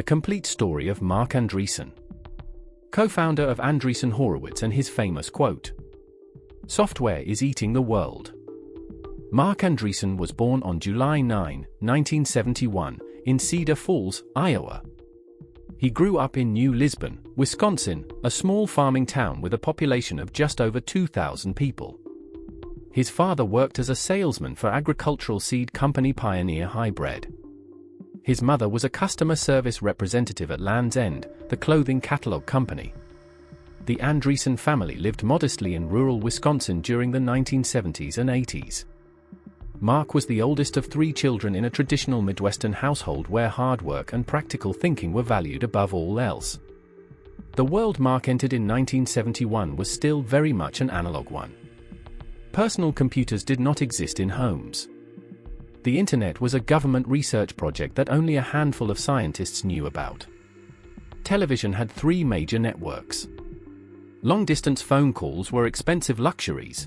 The complete story of Marc Andreessen, co-founder of Andreessen Horowitz, and his famous quote, "Software is eating the world." Marc Andreessen was born on July 9, 1971, in Cedar Falls, Iowa. He grew up in New Lisbon, Wisconsin, a small farming town with a population of just over 2,000 people. His father worked as a salesman for agricultural seed company Pioneer Hybrid. His mother was a customer service representative at Land's End, the clothing catalog company. The Andreessen family lived modestly in rural Wisconsin during the 1970s and 80s. Marc was the oldest of 3 children in a traditional Midwestern household where hard work and practical thinking were valued above all else. The world Marc entered in 1971 was still very much an analog one. Personal computers did not exist in homes. The Internet was a government research project that only a handful of scientists knew about. Television had 3 major networks. Long-distance phone calls were expensive luxuries.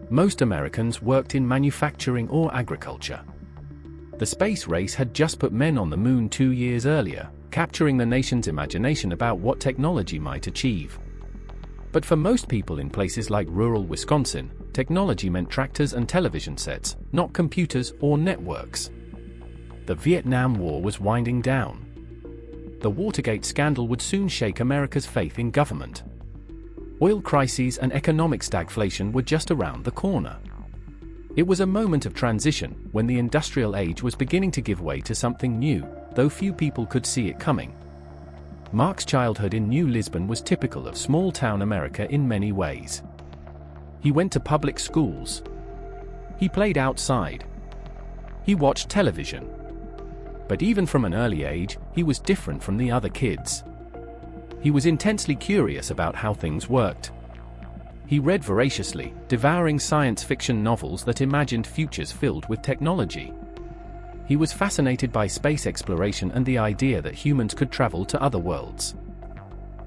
Most Americans worked in manufacturing or agriculture. The space race had just put men on the moon 2 years earlier, capturing the nation's imagination about what technology might achieve. But for most people in places like rural Wisconsin, technology meant tractors and television sets, not computers or networks. The Vietnam War was winding down. The Watergate scandal would soon shake America's faith in government. Oil crises and economic stagflation were just around the corner. It was a moment of transition, when the industrial age was beginning to give way to something new, though few people could see it coming. Marc's childhood in New Lisbon was typical of small-town America in many ways. He went to public schools. He played outside. He watched television. But even from an early age, he was different from the other kids. He was intensely curious about how things worked. He read voraciously, devouring science fiction novels that imagined futures filled with technology. He was fascinated by space exploration and the idea that humans could travel to other worlds.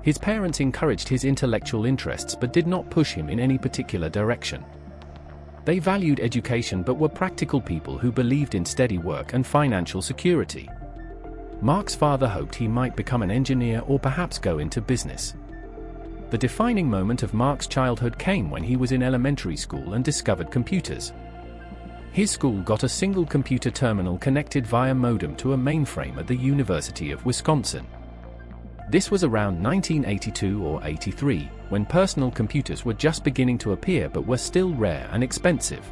His parents encouraged his intellectual interests but did not push him in any particular direction. They valued education but were practical people who believed in steady work and financial security. Marc's father hoped he might become an engineer or perhaps go into business. The defining moment of Marc's childhood came when he was in elementary school and discovered computers. His school got a single computer terminal connected via modem to a mainframe at the University of Wisconsin. This was around 1982 or 83, when personal computers were just beginning to appear but were still rare and expensive.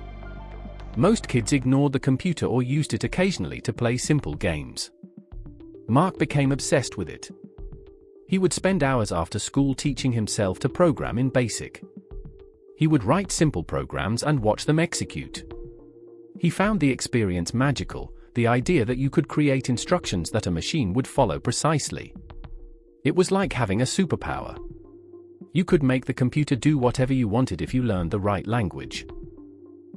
Most kids ignored the computer or used it occasionally to play simple games. Marc became obsessed with it. He would spend hours after school teaching himself to program in BASIC. He would write simple programs and watch them execute. He found the experience magical, the idea that you could create instructions that a machine would follow precisely. It was like having a superpower. You could make the computer do whatever you wanted if you learned the right language.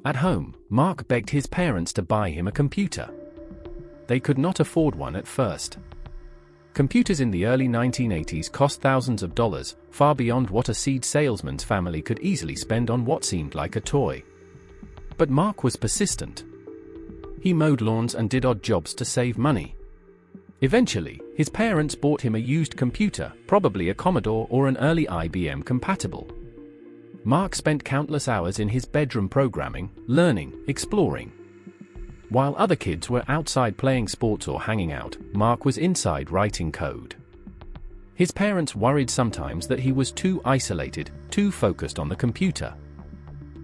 At home, Marc begged his parents to buy him a computer. They could not afford one at first. Computers in the early 1980s cost thousands of dollars, far beyond what a seed salesman's family could easily spend on what seemed like a toy. But Marc was persistent. He mowed lawns and did odd jobs to save money. Eventually, his parents bought him a used computer, probably a Commodore or an early IBM compatible. Marc spent countless hours in his bedroom programming, learning, exploring. While other kids were outside playing sports or hanging out, Marc was inside writing code. His parents worried sometimes that he was too isolated, too focused on the computer.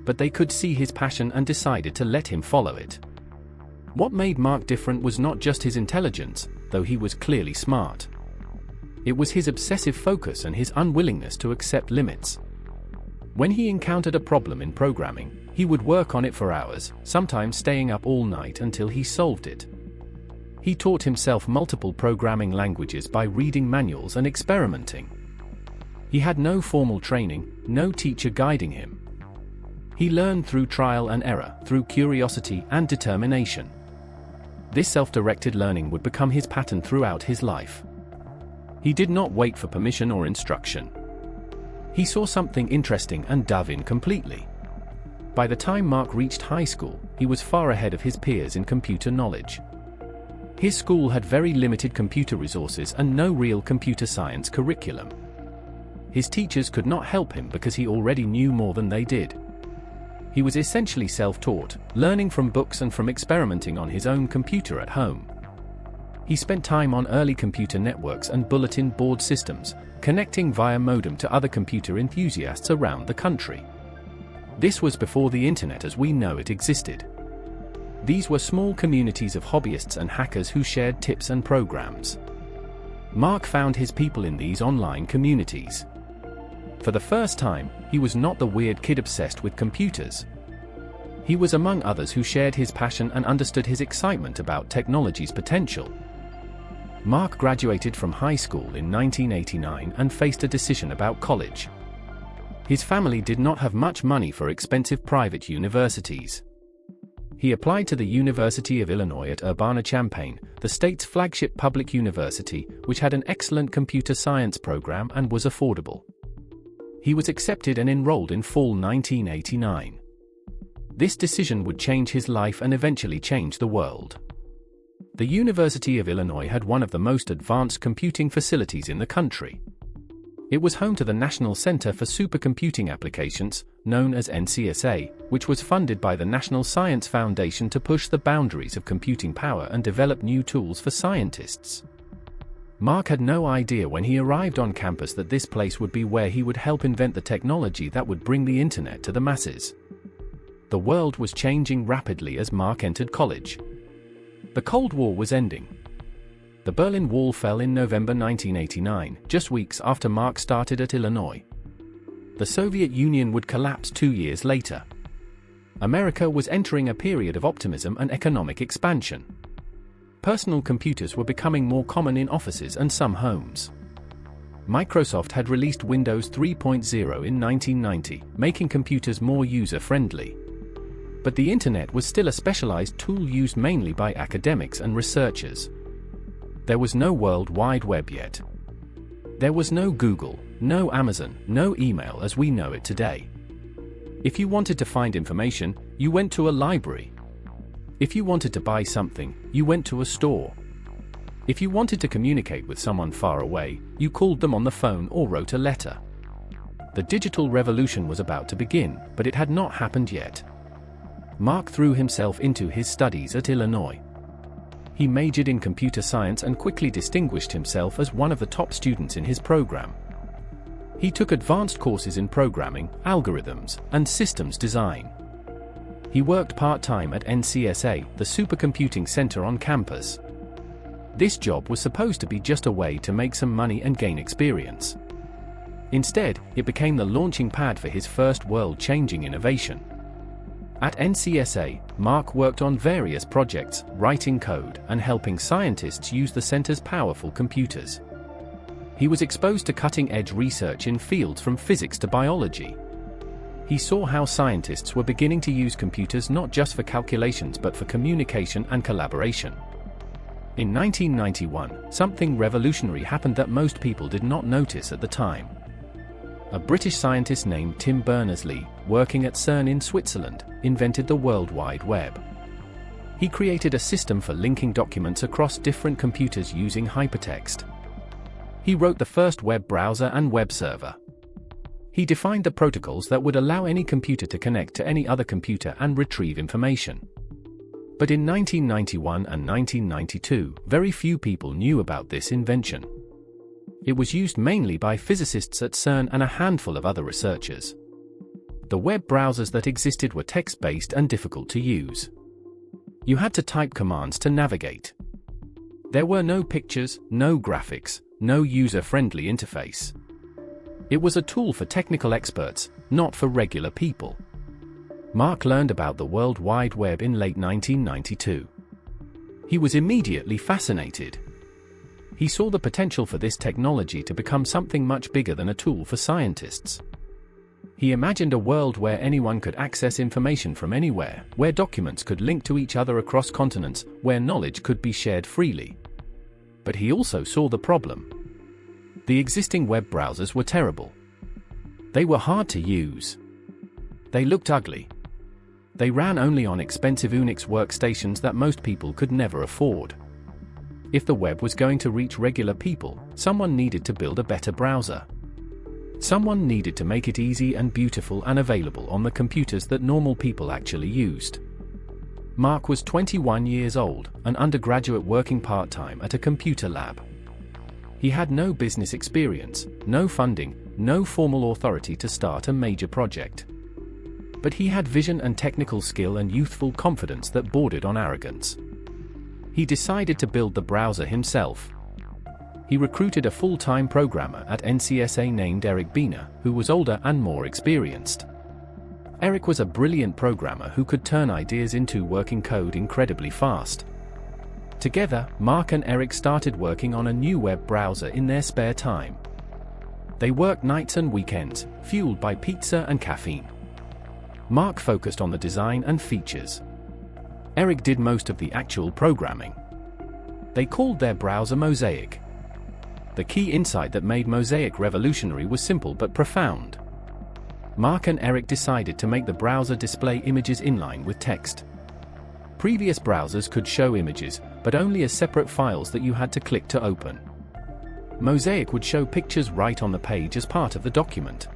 But they could see his passion and decided to let him follow it. What made Marc different was not just his intelligence, though he was clearly smart. It was his obsessive focus and his unwillingness to accept limits. When he encountered a problem in programming, he would work on it for hours, sometimes staying up all night until he solved it. He taught himself multiple programming languages by reading manuals and experimenting. He had no formal training, no teacher guiding him. He learned through trial and error, through curiosity and determination. This self-directed learning would become his pattern throughout his life. He did not wait for permission or instruction. He saw something interesting and dove in completely. By the time Marc reached high school, he was far ahead of his peers in computer knowledge. His school had very limited computer resources and no real computer science curriculum. His teachers could not help him because he already knew more than they did. He was essentially self-taught, learning from books and from experimenting on his own computer at home. He spent time on early computer networks and bulletin board systems, connecting via modem to other computer enthusiasts around the country. This was before the internet as we know it existed. These were small communities of hobbyists and hackers who shared tips and programs. Marc found his people in these online communities. For the first time, he was not the weird kid obsessed with computers. He was among others who shared his passion and understood his excitement about technology's potential. Marc graduated from high school in 1989 and faced a decision about college. His family did not have much money for expensive private universities. He applied to the University of Illinois at Urbana-Champaign, the state's flagship public university, which had an excellent computer science program and was affordable. He was accepted and enrolled in fall 1989. This decision would change his life and eventually change the world. The University of Illinois had one of the most advanced computing facilities in the country. It was home to the National Center for Supercomputing Applications, known as NCSA, which was funded by the National Science Foundation to push the boundaries of computing power and develop new tools for scientists. Marc had no idea when he arrived on campus that this place would be where he would help invent the technology that would bring the internet to the masses. The world was changing rapidly as Marc entered college. The Cold War was ending. The Berlin Wall fell in November 1989, just weeks after Marc started at Illinois. The Soviet Union would collapse 2 years later. America was entering a period of optimism and economic expansion. Personal computers were becoming more common in offices and some homes. Microsoft had released Windows 3.0 in 1990, making computers more user-friendly. But the internet was still a specialized tool used mainly by academics and researchers. There was no World Wide Web yet. There was no Google, no Amazon, no email as we know it today. If you wanted to find information, you went to a library. If you wanted to buy something, you went to a store. If you wanted to communicate with someone far away, you called them on the phone or wrote a letter. The digital revolution was about to begin, but it had not happened yet. Marc threw himself into his studies at Illinois. He majored in computer science and quickly distinguished himself as one of the top students in his program. He took advanced courses in programming, algorithms, and systems design. He worked part-time at NCSA, the supercomputing center on campus. This job was supposed to be just a way to make some money and gain experience. Instead, it became the launching pad for his first world-changing innovation. At NCSA, Marc worked on various projects, writing code and helping scientists use the center's powerful computers. He was exposed to cutting-edge research in fields from physics to biology. He saw how scientists were beginning to use computers not just for calculations but for communication and collaboration. In 1991, something revolutionary happened that most people did not notice at the time. A British scientist named Tim Berners-Lee, working at CERN in Switzerland, invented the World Wide Web. He created a system for linking documents across different computers using hypertext. He wrote the first web browser and web server. He defined the protocols that would allow any computer to connect to any other computer and retrieve information. But in 1991 and 1992, very few people knew about this invention. It was used mainly by physicists at CERN and a handful of other researchers. The web browsers that existed were text-based and difficult to use. You had to type commands to navigate. There were no pictures, no graphics, no user-friendly interface. It was a tool for technical experts, not for regular people. Marc learned about the World Wide Web in late 1992. He was immediately fascinated. He saw the potential for this technology to become something much bigger than a tool for scientists. He imagined a world where anyone could access information from anywhere, where documents could link to each other across continents, where knowledge could be shared freely. But he also saw the problem. The existing web browsers were terrible. They were hard to use. They looked ugly. They ran only on expensive Unix workstations that most people could never afford. If the web was going to reach regular people, someone needed to build a better browser. Someone needed to make it easy and beautiful and available on the computers that normal people actually used. Marc was 21 years old, an undergraduate working part-time at a computer lab. He had no business experience, no funding, no formal authority to start a major project. But he had vision and technical skill and youthful confidence that bordered on arrogance. He decided to build the browser himself. He recruited a full-time programmer at NCSA named Eric Bina, who was older and more experienced. Eric was a brilliant programmer who could turn ideas into working code incredibly fast. Together, Marc and Eric started working on a new web browser in their spare time. They worked nights and weekends, fueled by pizza and caffeine. Marc focused on the design and features. Eric did most of the actual programming. They called their browser Mosaic. The key insight that made Mosaic revolutionary was simple but profound. Marc and Eric decided to make the browser display images inline with text. Previous browsers could show images, but only as separate files that you had to click to open. Mosaic would show pictures right on the page as part of the document.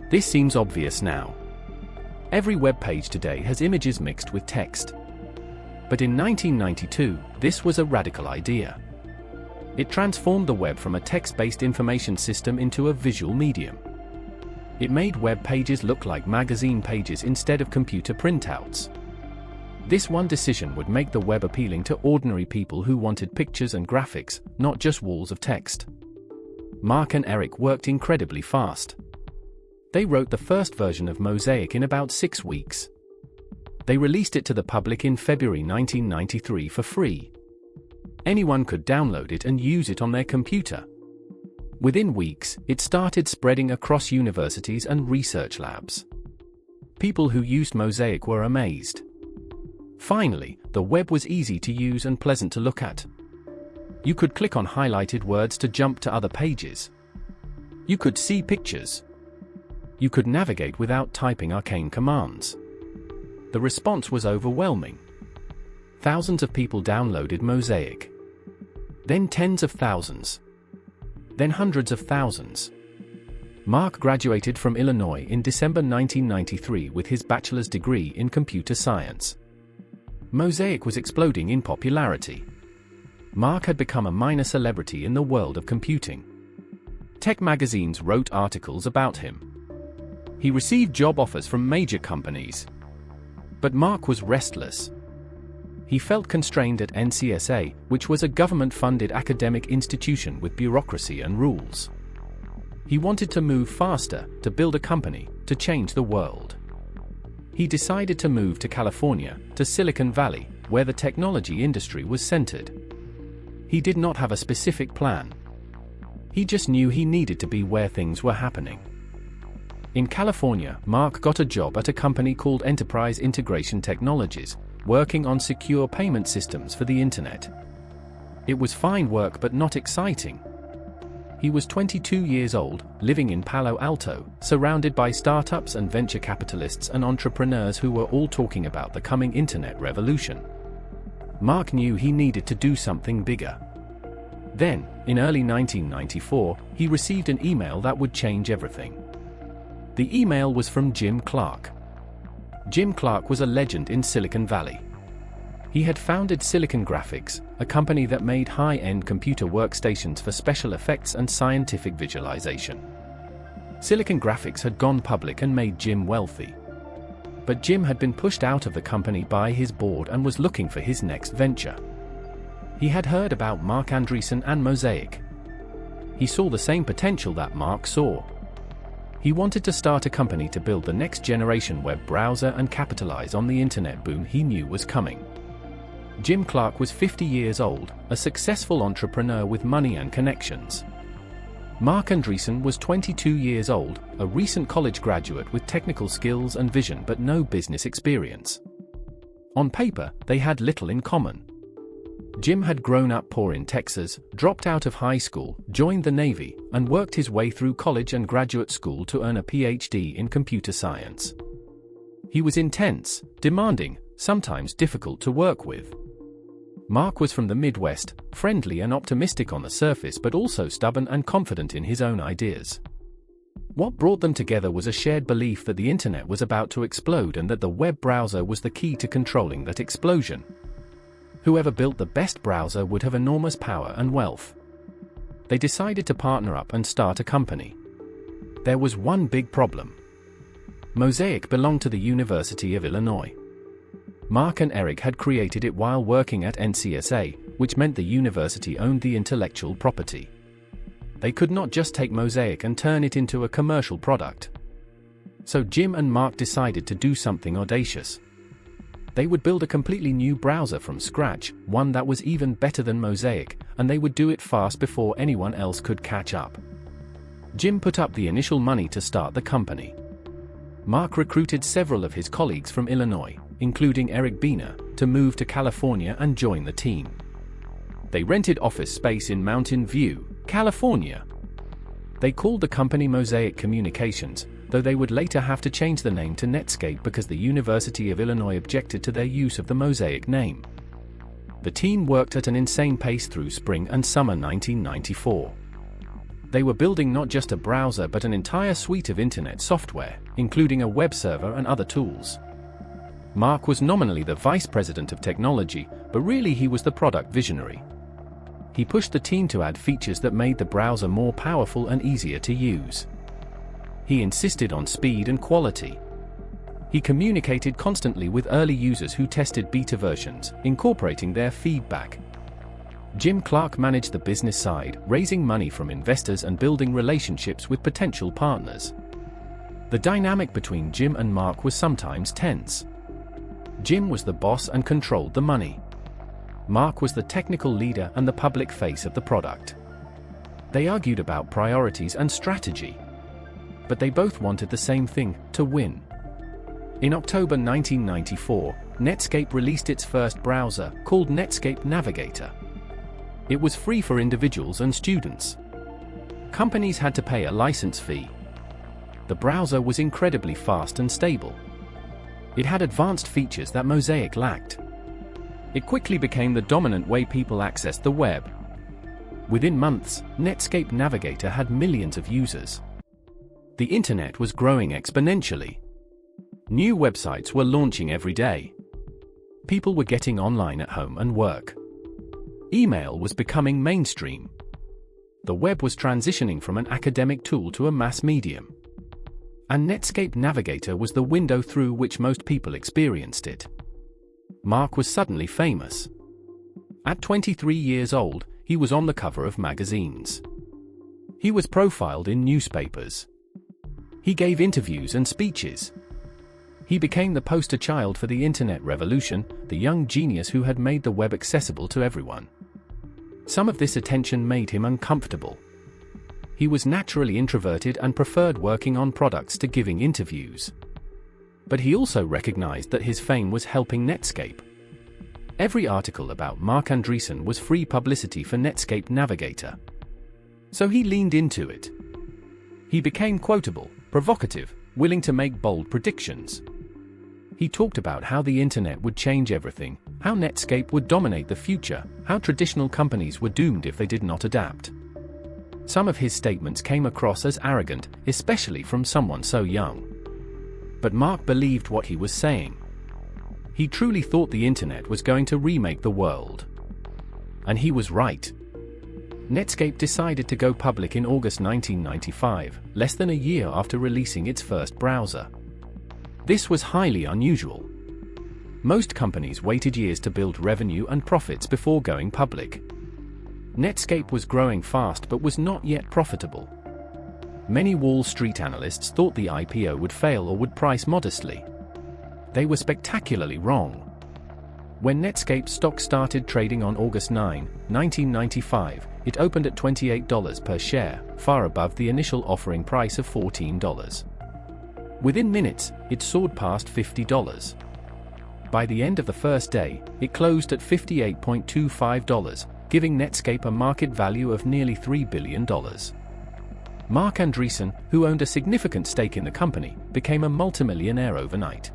This seems obvious now. Every web page today has images mixed with text. But in 1992, this was a radical idea. It transformed the web from a text-based information system into a visual medium. It made web pages look like magazine pages instead of computer printouts. This one decision would make the web appealing to ordinary people who wanted pictures and graphics, not just walls of text. Marc and Eric worked incredibly fast. They wrote the first version of Mosaic in about 6 weeks. They released it to the public in February 1993 for free. Anyone could download it and use it on their computer. Within weeks, it started spreading across universities and research labs. People who used Mosaic were amazed. Finally, the web was easy to use and pleasant to look at. You could click on highlighted words to jump to other pages. You could see pictures. You could navigate without typing arcane commands. The response was overwhelming. Thousands of people downloaded Mosaic. Then tens of thousands. Then hundreds of thousands. Marc graduated from Illinois in December 1993 with his bachelor's degree in computer science. Mosaic was exploding in popularity. Marc had become a minor celebrity in the world of computing. Tech magazines wrote articles about him. He received job offers from major companies. But Marc was restless. He felt constrained at NCSA, which was a government-funded academic institution with bureaucracy and rules. He wanted to move faster, to build a company, to change the world. He decided to move to California, to Silicon Valley, where the technology industry was centered. He did not have a specific plan. He just knew he needed to be where things were happening. In California, Marc got a job at a company called Enterprise Integration Technologies, working on secure payment systems for the internet. It was fine work but not exciting. He was 22 years old, living in Palo Alto, surrounded by startups and venture capitalists and entrepreneurs who were all talking about the coming internet revolution. Marc knew he needed to do something bigger. Then, in early 1994, he received an email that would change everything. The email was from Jim Clark. Jim Clark was a legend in Silicon Valley. He had founded Silicon Graphics, a company that made high-end computer workstations for special effects and scientific visualization. Silicon Graphics had gone public and made Jim wealthy. But Jim had been pushed out of the company by his board and was looking for his next venture. He had heard about Marc Andreessen and Mosaic. He saw the same potential that Marc saw. He wanted to start a company to build the next generation web browser and capitalize on the internet boom he knew was coming. Jim Clark was 50 years old, a successful entrepreneur with money and connections. Marc Andreessen was 22 years old, a recent college graduate with technical skills and vision but no business experience. On paper, they had little in common. Jim had grown up poor in Texas, dropped out of high school, joined the Navy, and worked his way through college and graduate school to earn a PhD in computer science. He was intense, demanding, sometimes difficult to work with. Marc was from the Midwest, friendly and optimistic on the surface but also stubborn and confident in his own ideas. What brought them together was a shared belief that the internet was about to explode and that the web browser was the key to controlling that explosion. Whoever built the best browser would have enormous power and wealth. They decided to partner up and start a company. There was one big problem. Mosaic belonged to the University of Illinois. Marc and Eric had created it while working at NCSA, which meant the university owned the intellectual property. They could not just take Mosaic and turn it into a commercial product. So Jim and Marc decided to do something audacious. They would build a completely new browser from scratch, one that was even better than Mosaic, and they would do it fast before anyone else could catch up. Jim put up the initial money to start the company. Marc recruited several of his colleagues from Illinois, including Eric Bina, to move to California and join the team. They rented office space in Mountain View, California. They called the company Mosaic Communications, though they would later have to change the name to Netscape because the University of Illinois objected to their use of the Mosaic name. The team worked at an insane pace through spring and summer 1994. They were building not just a browser but an entire suite of internet software, including a web server and other tools. Marc was nominally the vice president of technology, but really he was the product visionary. He pushed the team to add features that made the browser more powerful and easier to use. He insisted on speed and quality. He communicated constantly with early users who tested beta versions, incorporating their feedback. Jim Clark managed the business side, raising money from investors and building relationships with potential partners. The dynamic between Jim and Marc was sometimes tense. Jim was the boss and controlled the money. Marc was the technical leader and the public face of the product. They argued about priorities and strategy. But they both wanted the same thing, to win. In October 1994, Netscape released its first browser, called Netscape Navigator. It was free for individuals and students. Companies had to pay a license fee. The browser was incredibly fast and stable. It had advanced features that Mosaic lacked. It quickly became the dominant way people accessed the web. Within months, Netscape Navigator had millions of users. The internet was growing exponentially. New websites were launching every day. People were getting online at home and work. Email was becoming mainstream. The web was transitioning from an academic tool to a mass medium. And Netscape Navigator was the window through which most people experienced it. Marc was suddenly famous. At 23 years old, he was on the cover of magazines. He was profiled in newspapers. He gave interviews and speeches. He became the poster child for the internet revolution, the young genius who had made the web accessible to everyone. Some of this attention made him uncomfortable. He was naturally introverted and preferred working on products to giving interviews. But he also recognized that his fame was helping Netscape. Every article about Marc Andreessen was free publicity for Netscape Navigator. So he leaned into it. He became quotable, provocative, willing to make bold predictions. He talked about how the internet would change everything, how Netscape would dominate the future, how traditional companies were doomed if they did not adapt. Some of his statements came across as arrogant, especially from someone so young. But Marc believed what he was saying. He truly thought the internet was going to remake the world. And he was right. Netscape decided to go public in August 1995, less than a year after releasing its first browser. This was highly unusual. Most companies waited years to build revenue and profits before going public. Netscape was growing fast but was not yet profitable. Many Wall Street analysts thought the IPO would fail or would price modestly. They were spectacularly wrong. When Netscape stock started trading on August 9, 1995, it opened at $28 per share, far above the initial offering price of $14. Within minutes, it soared past $50. By the end of the first day, it closed at $58.25, giving Netscape a market value of nearly $3 billion. Marc Andreessen, who owned a significant stake in the company, became a multimillionaire overnight.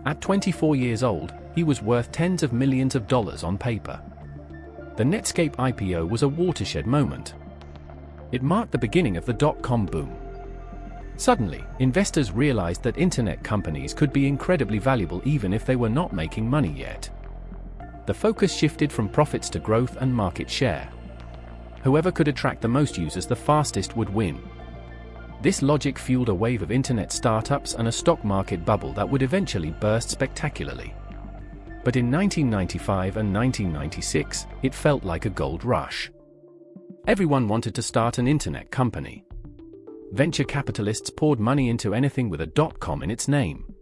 At 24 years old, he was worth tens of millions of dollars on paper. The Netscape IPO was a watershed moment. It marked the beginning of the dot-com boom. Suddenly, investors realized that internet companies could be incredibly valuable even if they were not making money yet. The focus shifted from profits to growth and market share. Whoever could attract the most users the fastest would win. This logic fueled a wave of internet startups and a stock market bubble that would eventually burst spectacularly. But in 1995 and 1996, it felt like a gold rush. Everyone wanted to start an internet company. Venture capitalists poured money into anything with a .com in its name.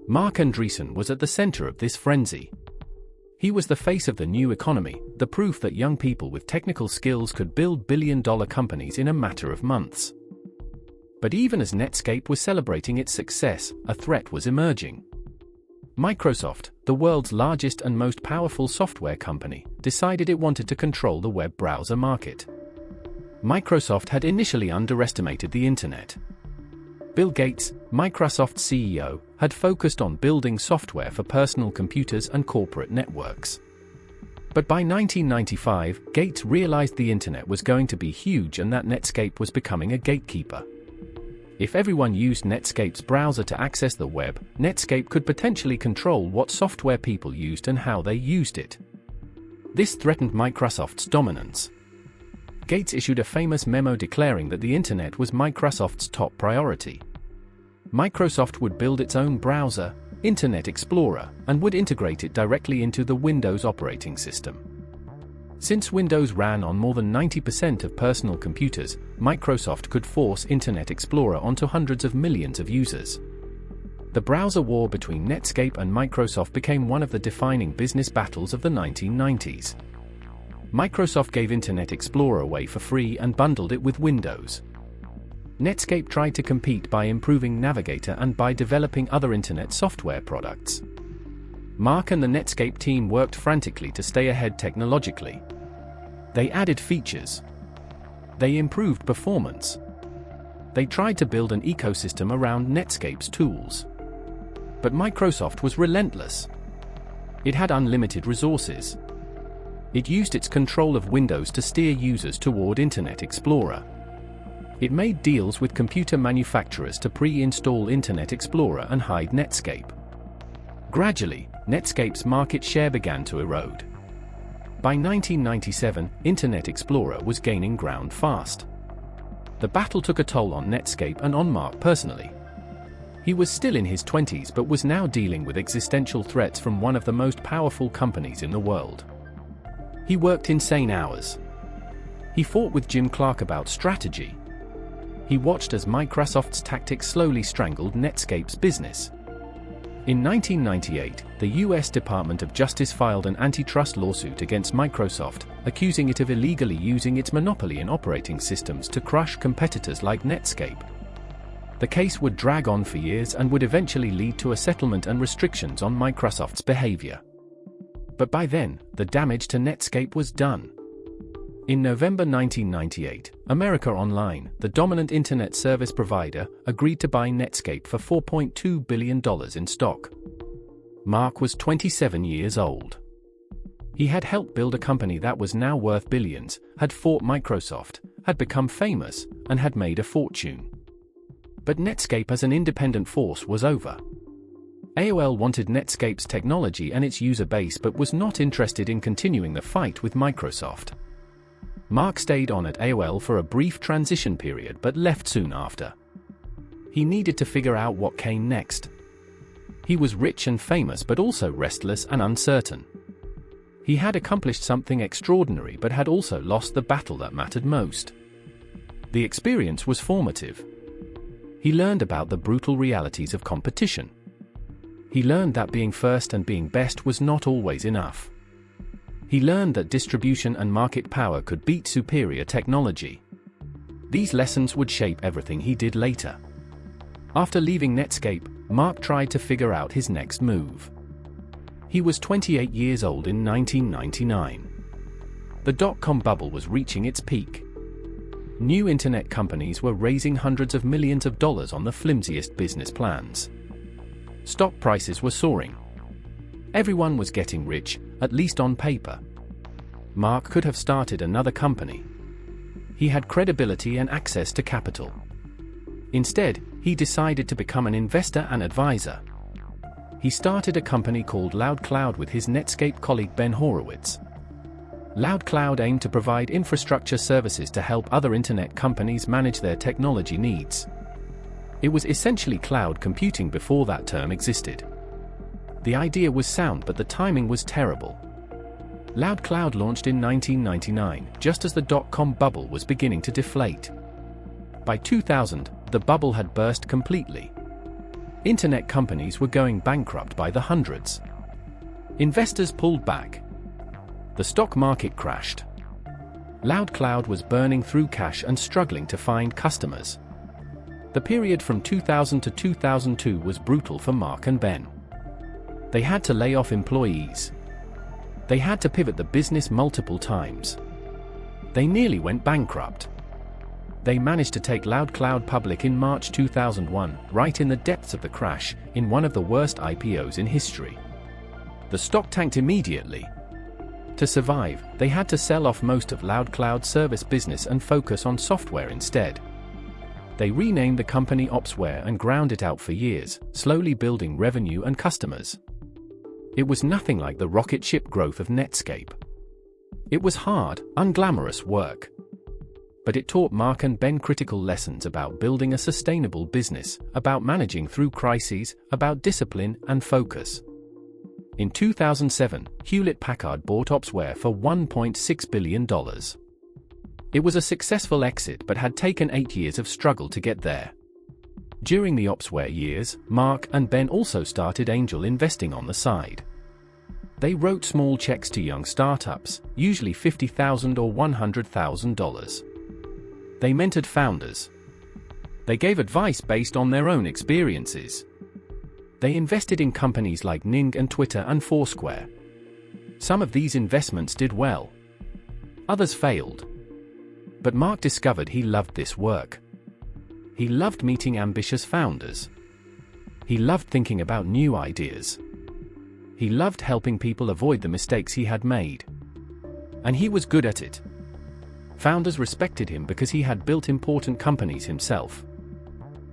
Marc Andreessen was at the center of this frenzy. He was the face of the new economy, the proof that young people with technical skills could build billion-dollar companies in a matter of months. But even as Netscape was celebrating its success, a threat was emerging. Microsoft, the world's largest and most powerful software company, decided it wanted to control the web browser market. Microsoft had initially underestimated the internet. Bill Gates, Microsoft's CEO, had focused on building software for personal computers and corporate networks. But by 1995, Gates realized the internet was going to be huge and that Netscape was becoming a gatekeeper. If everyone used Netscape's browser to access the web, Netscape could potentially control what software people used and how they used it. This threatened Microsoft's dominance. Gates issued a famous memo declaring that the internet was Microsoft's top priority. Microsoft would build its own browser, Internet Explorer, and would integrate it directly into the Windows operating system. Since Windows ran on more than 90% of personal computers, Microsoft could force Internet Explorer onto hundreds of millions of users. The browser war between Netscape and Microsoft became one of the defining business battles of the 1990s. Microsoft gave Internet Explorer away for free and bundled it with Windows. Netscape tried to compete by improving Navigator and by developing other internet software products. Marc and the Netscape team worked frantically to stay ahead technologically. They added features. They improved performance. They tried to build an ecosystem around Netscape's tools. But Microsoft was relentless. It had unlimited resources. It used its control of Windows to steer users toward Internet Explorer. It made deals with computer manufacturers to pre-install Internet Explorer and hide Netscape. Gradually, Netscape's market share began to erode. By 1997, Internet Explorer was gaining ground fast. The battle took a toll on Netscape and on Marc personally. He was still in his 20s but was now dealing with existential threats from one of the most powerful companies in the world. He worked insane hours. He fought with Jim Clark about strategy. He watched as Microsoft's tactics slowly strangled Netscape's business. In 1998, the U.S. Department of Justice filed an antitrust lawsuit against Microsoft, accusing it of illegally using its monopoly in operating systems to crush competitors like Netscape. The case would drag on for years and would eventually lead to a settlement and restrictions on Microsoft's behavior. But by then, the damage to Netscape was done. In November 1998, America Online, the dominant internet service provider, agreed to buy Netscape for $4.2 billion in stock. Marc was 27 years old. He had helped build a company that was now worth billions, had fought Microsoft, had become famous, and had made a fortune. But Netscape as an independent force was over. AOL wanted Netscape's technology and its user base but was not interested in continuing the fight with Microsoft. Marc stayed on at AOL for a brief transition period but left soon after. He needed to figure out what came next. He was rich and famous but also restless and uncertain. He had accomplished something extraordinary but had also lost the battle that mattered most. The experience was formative. He learned about the brutal realities of competition. He learned that being first and being best was not always enough. He learned that distribution and market power could beat superior technology. These lessons would shape everything he did later. After leaving Netscape, Marc tried to figure out his next move. He was 28 years old in 1999. The dot-com bubble was reaching its peak. New internet companies were raising hundreds of millions of dollars on the flimsiest business plans. Stock prices were soaring. Everyone was getting rich, at least on paper. Marc could have started another company. He had credibility and access to capital. Instead, he decided to become an investor and advisor. He started a company called Loudcloud with his Netscape colleague Ben Horowitz. Loudcloud aimed to provide infrastructure services to help other internet companies manage their technology needs. It was essentially cloud computing before that term existed. The idea was sound, but the timing was terrible. Loudcloud launched in 1999, just as the dot-com bubble was beginning to deflate. By 2000, the bubble had burst completely. Internet companies were going bankrupt by the hundreds. Investors pulled back. The stock market crashed. Loudcloud was burning through cash and struggling to find customers. The period from 2000 to 2002 was brutal for Marc and Ben. They had to lay off employees. They had to pivot the business multiple times. They nearly went bankrupt. They managed to take Loudcloud public in March 2001, right in the depths of the crash, in one of the worst IPOs in history. The stock tanked immediately. To survive, they had to sell off most of Loudcloud's service business and focus on software instead. They renamed the company Opsware and ground it out for years, slowly building revenue and customers. It was nothing like the rocket ship growth of Netscape. It was hard, unglamorous work. But it taught Marc and Ben critical lessons about building a sustainable business, about managing through crises, about discipline and focus. In 2007, Hewlett-Packard bought Opsware for $1.6 billion. It was a successful exit but had taken 8 years of struggle to get there. During the Opsware years, Marc and Ben also started angel investing on the side. They wrote small checks to young startups, usually $50,000 or $100,000. They mentored founders. They gave advice based on their own experiences. They invested in companies like Ning and Twitter and Foursquare. Some of these investments did well. Others failed. But Marc discovered he loved this work. He loved meeting ambitious founders. He loved thinking about new ideas. He loved helping people avoid the mistakes he had made. And he was good at it. Founders respected him because he had built important companies himself.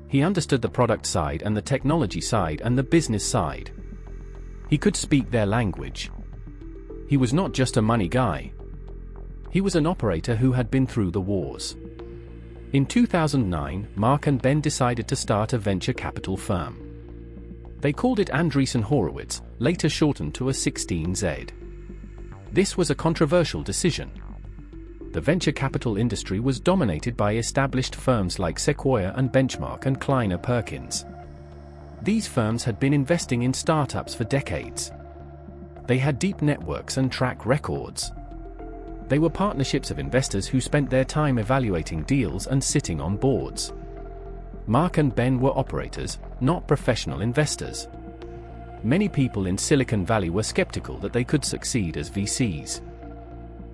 He understood the product side and the technology side and the business side. He could speak their language. He was not just a money guy. He was an operator who had been through the wars. In 2009, Marc and Ben decided to start a venture capital firm. They called it Andreessen Horowitz, later shortened to a 16Z. This was a controversial decision. The venture capital industry was dominated by established firms like Sequoia and Benchmark and Kleiner Perkins. These firms had been investing in startups for decades. They had deep networks and track records. They were partnerships of investors who spent their time evaluating deals and sitting on boards. Marc and Ben were operators, not professional investors. Many people in Silicon Valley were skeptical that they could succeed as VCs.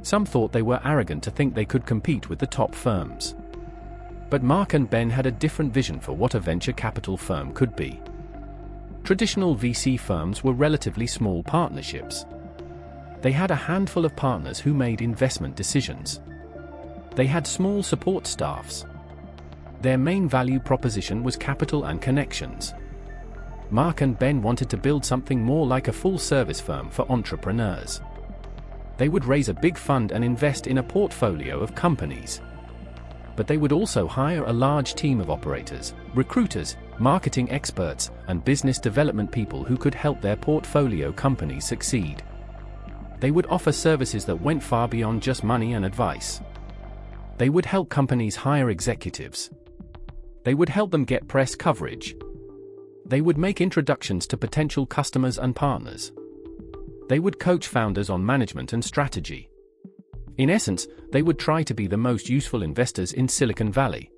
Some thought they were arrogant to think they could compete with the top firms. But Marc and Ben had a different vision for what a venture capital firm could be. Traditional VC firms were relatively small partnerships. They had a handful of partners who made investment decisions. They had small support staffs. Their main value proposition was capital and connections. Marc and Ben wanted to build something more like a full-service firm for entrepreneurs. They would raise a big fund and invest in a portfolio of companies. But they would also hire a large team of operators, recruiters, marketing experts, and business development people who could help their portfolio companies succeed. They would offer services that went far beyond just money and advice. They would help companies hire executives. They would help them get press coverage. They would make introductions to potential customers and partners. They would coach founders on management and strategy. In essence, they would try to be the most useful investors in Silicon Valley.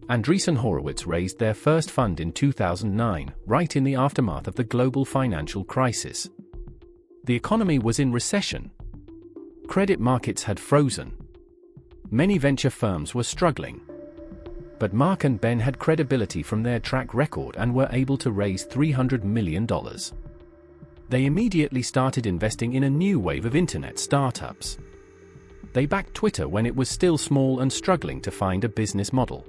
Andreessen Horowitz raised their first fund in 2009, right in the aftermath of the global financial crisis. The economy was in recession. Credit markets had frozen. Many venture firms were struggling. But Marc and Ben had credibility from their track record and were able to raise $300 million. They immediately started investing in a new wave of internet startups. They backed Twitter when it was still small and struggling to find a business model.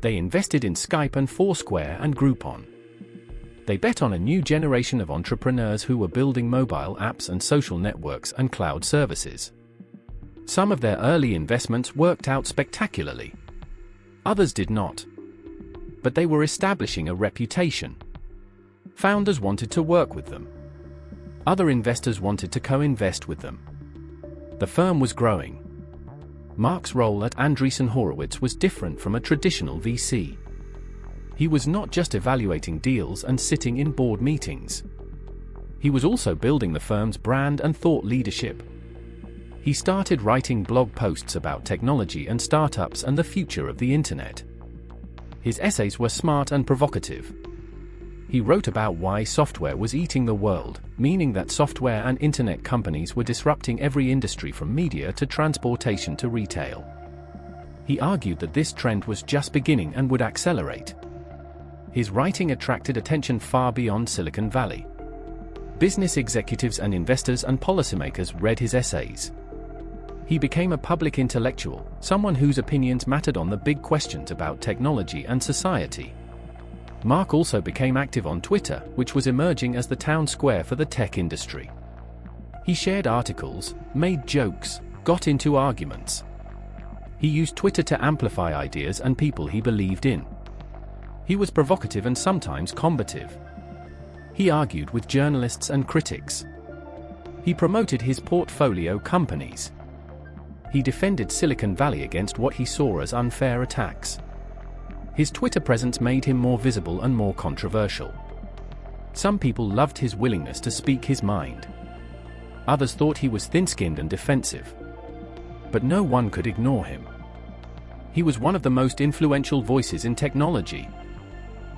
They invested in Skype and Foursquare and Groupon. They bet on a new generation of entrepreneurs who were building mobile apps and social networks and cloud services. Some of their early investments worked out spectacularly. Others did not. But they were establishing a reputation. Founders wanted to work with them. Other investors wanted to co-invest with them. The firm was growing. Marc's role at Andreessen Horowitz was different from a traditional VC. He was not just evaluating deals and sitting in board meetings. He was also building the firm's brand and thought leadership. He started writing blog posts about technology and startups and the future of the internet. His essays were smart and provocative. He wrote about why software was eating the world, meaning that software and internet companies were disrupting every industry from media to transportation to retail. He argued that this trend was just beginning and would accelerate. His writing attracted attention far beyond Silicon Valley. Business executives and investors and policymakers read his essays. He became a public intellectual, someone whose opinions mattered on the big questions about technology and society. Marc also became active on Twitter, which was emerging as the town square for the tech industry. He shared articles, made jokes, got into arguments. He used Twitter to amplify ideas and people he believed in. He was provocative and sometimes combative. He argued with journalists and critics. He promoted his portfolio companies. He defended Silicon Valley against what he saw as unfair attacks. His Twitter presence made him more visible and more controversial. Some people loved his willingness to speak his mind. Others thought he was thin-skinned and defensive. But no one could ignore him. He was one of the most influential voices in technology.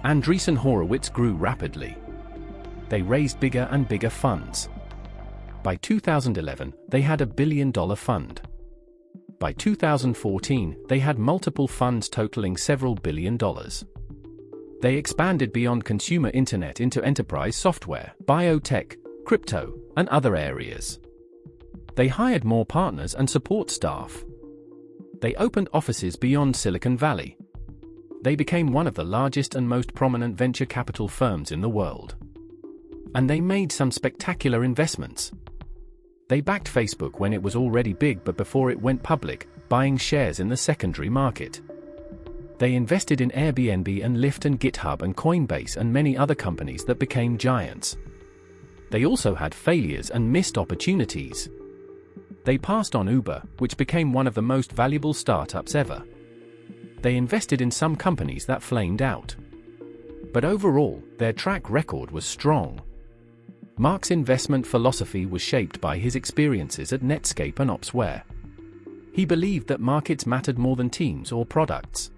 Andreessen Horowitz grew rapidly. They raised bigger and bigger funds. By 2011, they had $1 billion fund. By 2014, they had multiple funds totaling several $billion. They expanded beyond consumer internet into enterprise software, biotech, crypto, and other areas. They hired more partners and support staff. They opened offices beyond Silicon Valley. They became one of the largest and most prominent venture capital firms in the world. And they made some spectacular investments. They backed Facebook when it was already big but before it went public, buying shares in the secondary market. They invested in Airbnb and Lyft and GitHub and Coinbase and many other companies that became giants. They also had failures and missed opportunities. They passed on Uber, which became one of the most valuable startups ever. They invested in some companies that flamed out. But overall, their track record was strong. Marc's investment philosophy was shaped by his experiences at Netscape and Opsware. He believed that markets mattered more than teams or products.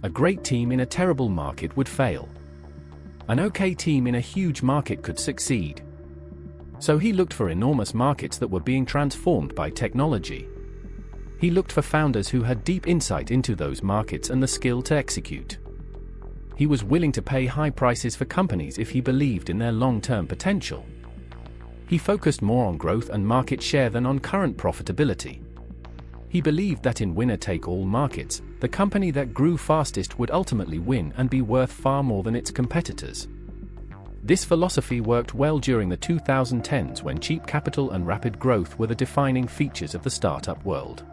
A great team in a terrible market would fail. An okay team in a huge market could succeed. So he looked for enormous markets that were being transformed by technology. He looked for founders who had deep insight into those markets and the skill to execute. He was willing to pay high prices for companies if he believed in their long-term potential. He focused more on growth and market share than on current profitability. He believed that in winner-take-all markets, the company that grew fastest would ultimately win and be worth far more than its competitors. This philosophy worked well during the 2010s when cheap capital and rapid growth were the defining features of the startup world.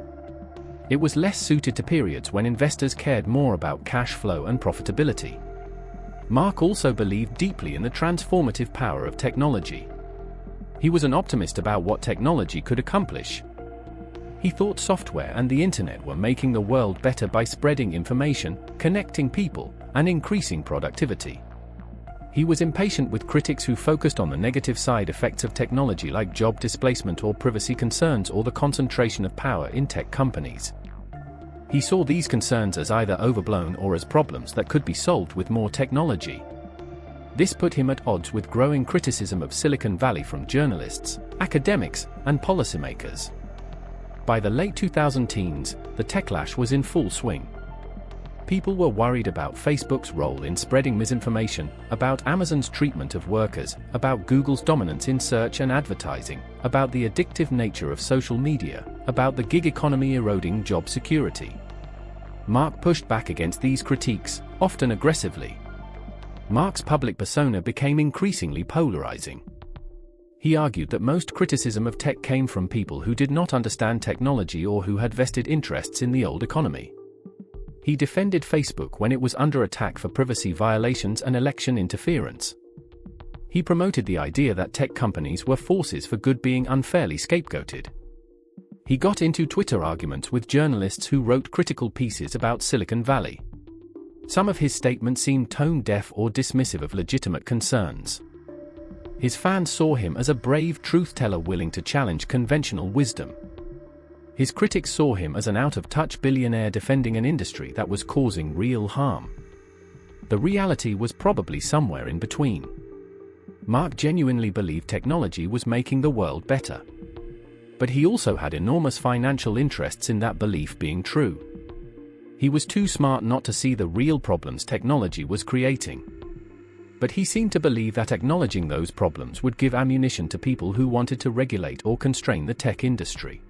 It was less suited to periods when investors cared more about cash flow and profitability. Marc also believed deeply in the transformative power of technology. He was an optimist about what technology could accomplish. He thought software and the internet were making the world better by spreading information, connecting people, and increasing productivity. He was impatient with critics who focused on the negative side effects of technology like job displacement or privacy concerns or the concentration of power in tech companies. He saw these concerns as either overblown or as problems that could be solved with more technology. This put him at odds with growing criticism of Silicon Valley from journalists, academics, and policymakers. By the late 2010s, the Techlash was in full swing. People were worried about Facebook's role in spreading misinformation, about Amazon's treatment of workers, about Google's dominance in search and advertising, about the addictive nature of social media, about the gig economy eroding job security. Marc pushed back against these critiques, often aggressively. Marc's public persona became increasingly polarizing. He argued that most criticism of tech came from people who did not understand technology or who had vested interests in the old economy. He defended Facebook when it was under attack for privacy violations and election interference. He promoted the idea that tech companies were forces for good being unfairly scapegoated. He got into Twitter arguments with journalists who wrote critical pieces about Silicon Valley. Some of his statements seemed tone-deaf or dismissive of legitimate concerns. His fans saw him as a brave truth-teller willing to challenge conventional wisdom. His critics saw him as an out-of-touch billionaire defending an industry that was causing real harm. The reality was probably somewhere in between. Marc genuinely believed technology was making the world better. But he also had enormous financial interests in that belief being true. He was too smart not to see the real problems technology was creating. But he seemed to believe that acknowledging those problems would give ammunition to people who wanted to regulate or constrain the tech industry.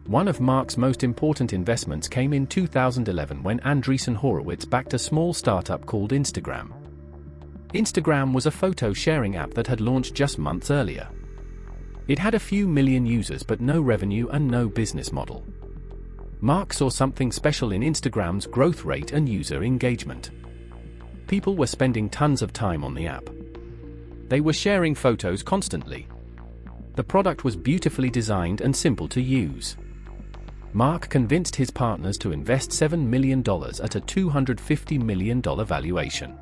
One of Marc's most important investments came in 2011 when Andreessen Horowitz backed a small startup called Instagram. Instagram was a photo-sharing app that had launched just months earlier. It had a few million users but no revenue and no business model. Marc saw something special in Instagram's growth rate and user engagement. People were spending tons of time on the app. They were sharing photos constantly. The product was beautifully designed and simple to use. Marc convinced his partners to invest $7 million at a $250 million valuation.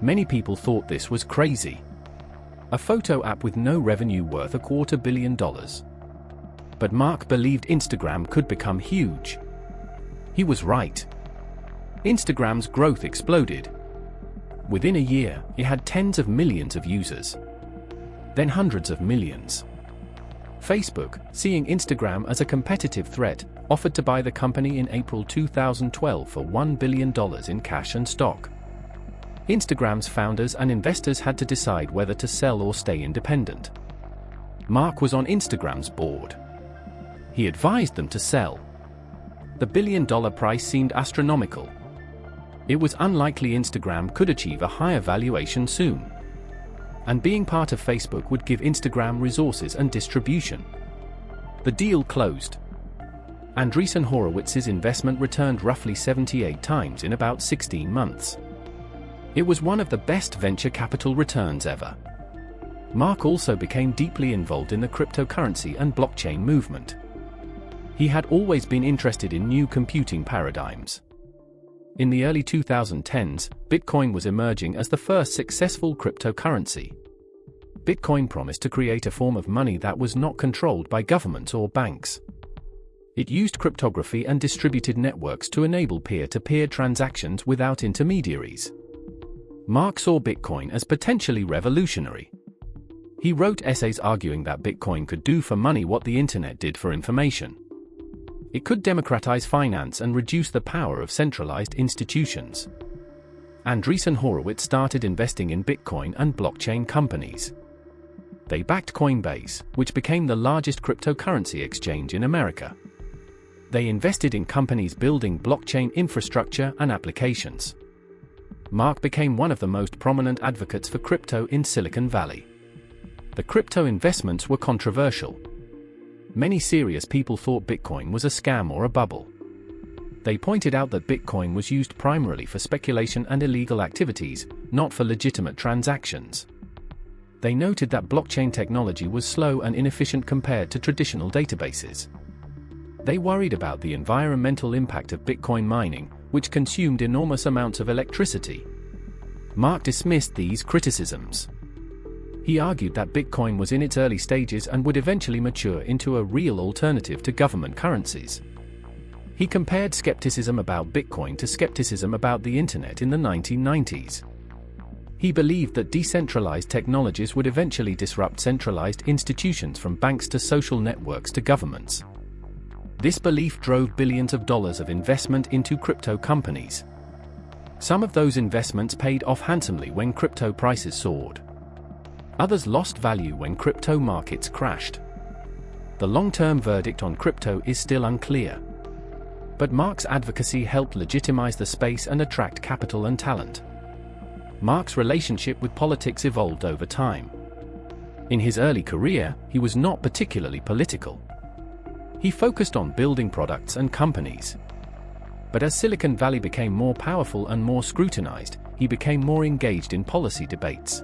Many people thought this was crazy. A photo app with no revenue worth $250 million. But Marc believed Instagram could become huge. He was right. Instagram's growth exploded. Within a year, it had tens of millions of users. Then hundreds of millions. Facebook, seeing Instagram as a competitive threat, offered to buy the company in April 2012 for $1 billion in cash and stock. Instagram's founders and investors had to decide whether to sell or stay independent. Marc was on Instagram's board. He advised them to sell. The billion-dollar price seemed astronomical. It was unlikely Instagram could achieve a higher valuation soon. And being part of Facebook would give Instagram resources and distribution. The deal closed. Andreessen Horowitz's investment returned roughly 78 times in about 16 months. It was one of the best venture capital returns ever. Marc also became deeply involved in the cryptocurrency and blockchain movement. He had always been interested in new computing paradigms. In the early 2010s, Bitcoin was emerging as the first successful cryptocurrency. Bitcoin promised to create a form of money that was not controlled by governments or banks. It used cryptography and distributed networks to enable peer-to-peer transactions without intermediaries. Marc saw Bitcoin as potentially revolutionary. He wrote essays arguing that Bitcoin could do for money what the internet did for information. It could democratize finance and reduce the power of centralized institutions. Andreessen Horowitz started investing in Bitcoin and blockchain companies. They backed Coinbase, which became the largest cryptocurrency exchange in America. They invested in companies building blockchain infrastructure and applications. Marc became one of the most prominent advocates for crypto in Silicon Valley. The crypto investments were controversial. Many serious people thought Bitcoin was a scam or a bubble. They pointed out that Bitcoin was used primarily for speculation and illegal activities, not for legitimate transactions. They noted that blockchain technology was slow and inefficient compared to traditional databases. They worried about the environmental impact of Bitcoin mining, which consumed enormous amounts of electricity. Marc dismissed these criticisms. He argued that Bitcoin was in its early stages and would eventually mature into a real alternative to government currencies. He compared skepticism about Bitcoin to skepticism about the internet in the 1990s. He believed that decentralized technologies would eventually disrupt centralized institutions from banks to social networks to governments. This belief drove billions of dollars of investment into crypto companies. Some of those investments paid off handsomely when crypto prices soared. Others lost value when crypto markets crashed. The long-term verdict on crypto is still unclear. But Marc's advocacy helped legitimize the space and attract capital and talent. Marc's relationship with politics evolved over time. In his early career, he was not particularly political. He focused on building products and companies. But as Silicon Valley became more powerful and more scrutinized, he became more engaged in policy debates.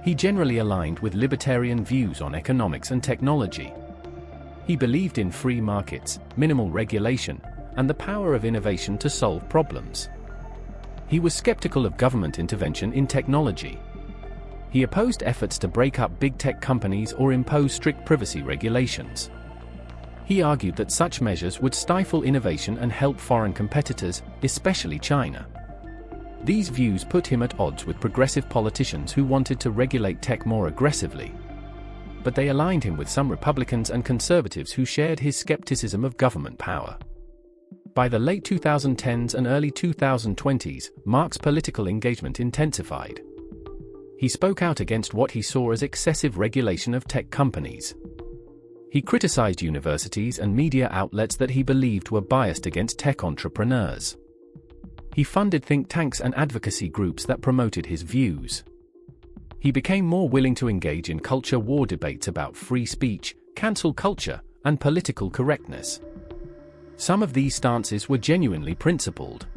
He generally aligned with libertarian views on economics and technology. He believed in free markets, minimal regulation, and the power of innovation to solve problems. He was skeptical of government intervention in technology. He opposed efforts to break up big tech companies or impose strict privacy regulations. He argued that such measures would stifle innovation and help foreign competitors, especially China. These views put him at odds with progressive politicians who wanted to regulate tech more aggressively. But they aligned him with some Republicans and conservatives who shared his skepticism of government power. By the late 2010s and early 2020s, Marc's political engagement intensified. He spoke out against what he saw as excessive regulation of tech companies. He criticized universities and media outlets that he believed were biased against tech entrepreneurs. He funded think tanks and advocacy groups that promoted his views. He became more willing to engage in culture war debates about free speech, cancel culture, and political correctness. Some of these stances were genuinely principled.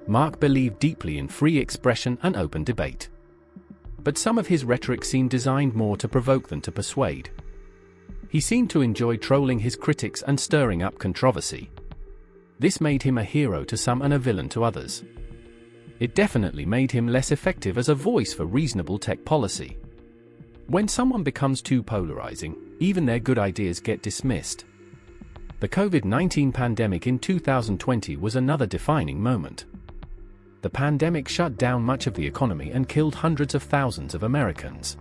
Marc believed deeply in free expression and open debate. But some of his rhetoric seemed designed more to provoke than to persuade. He seemed to enjoy trolling his critics and stirring up controversy. This made him a hero to some and a villain to others. It definitely made him less effective as a voice for reasonable tech policy. When someone becomes too polarizing, even their good ideas get dismissed. The COVID-19 pandemic in 2020 was another defining moment. The pandemic shut down much of the economy and killed hundreds of thousands of Americans.